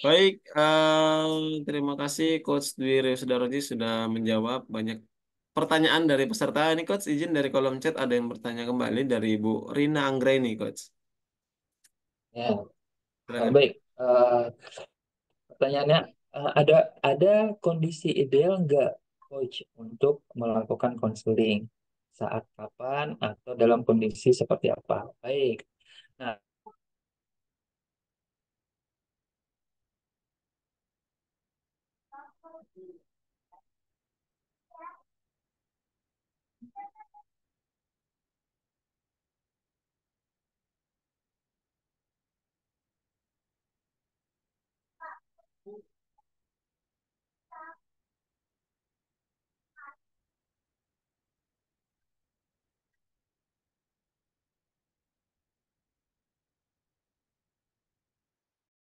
Baik, terima kasih Coach Dwi Sudaroji sudah menjawab banyak pertanyaan dari peserta. Ini Coach, izin dari kolom chat ada yang bertanya kembali dari Ibu Rina Anggraini, Coach.
Ya,
Silakan.
baik. Pertanyaannya, ada kondisi ideal nggak, Coach, untuk melakukan konseling? Saat kapan atau dalam kondisi seperti apa? Baik. Nah,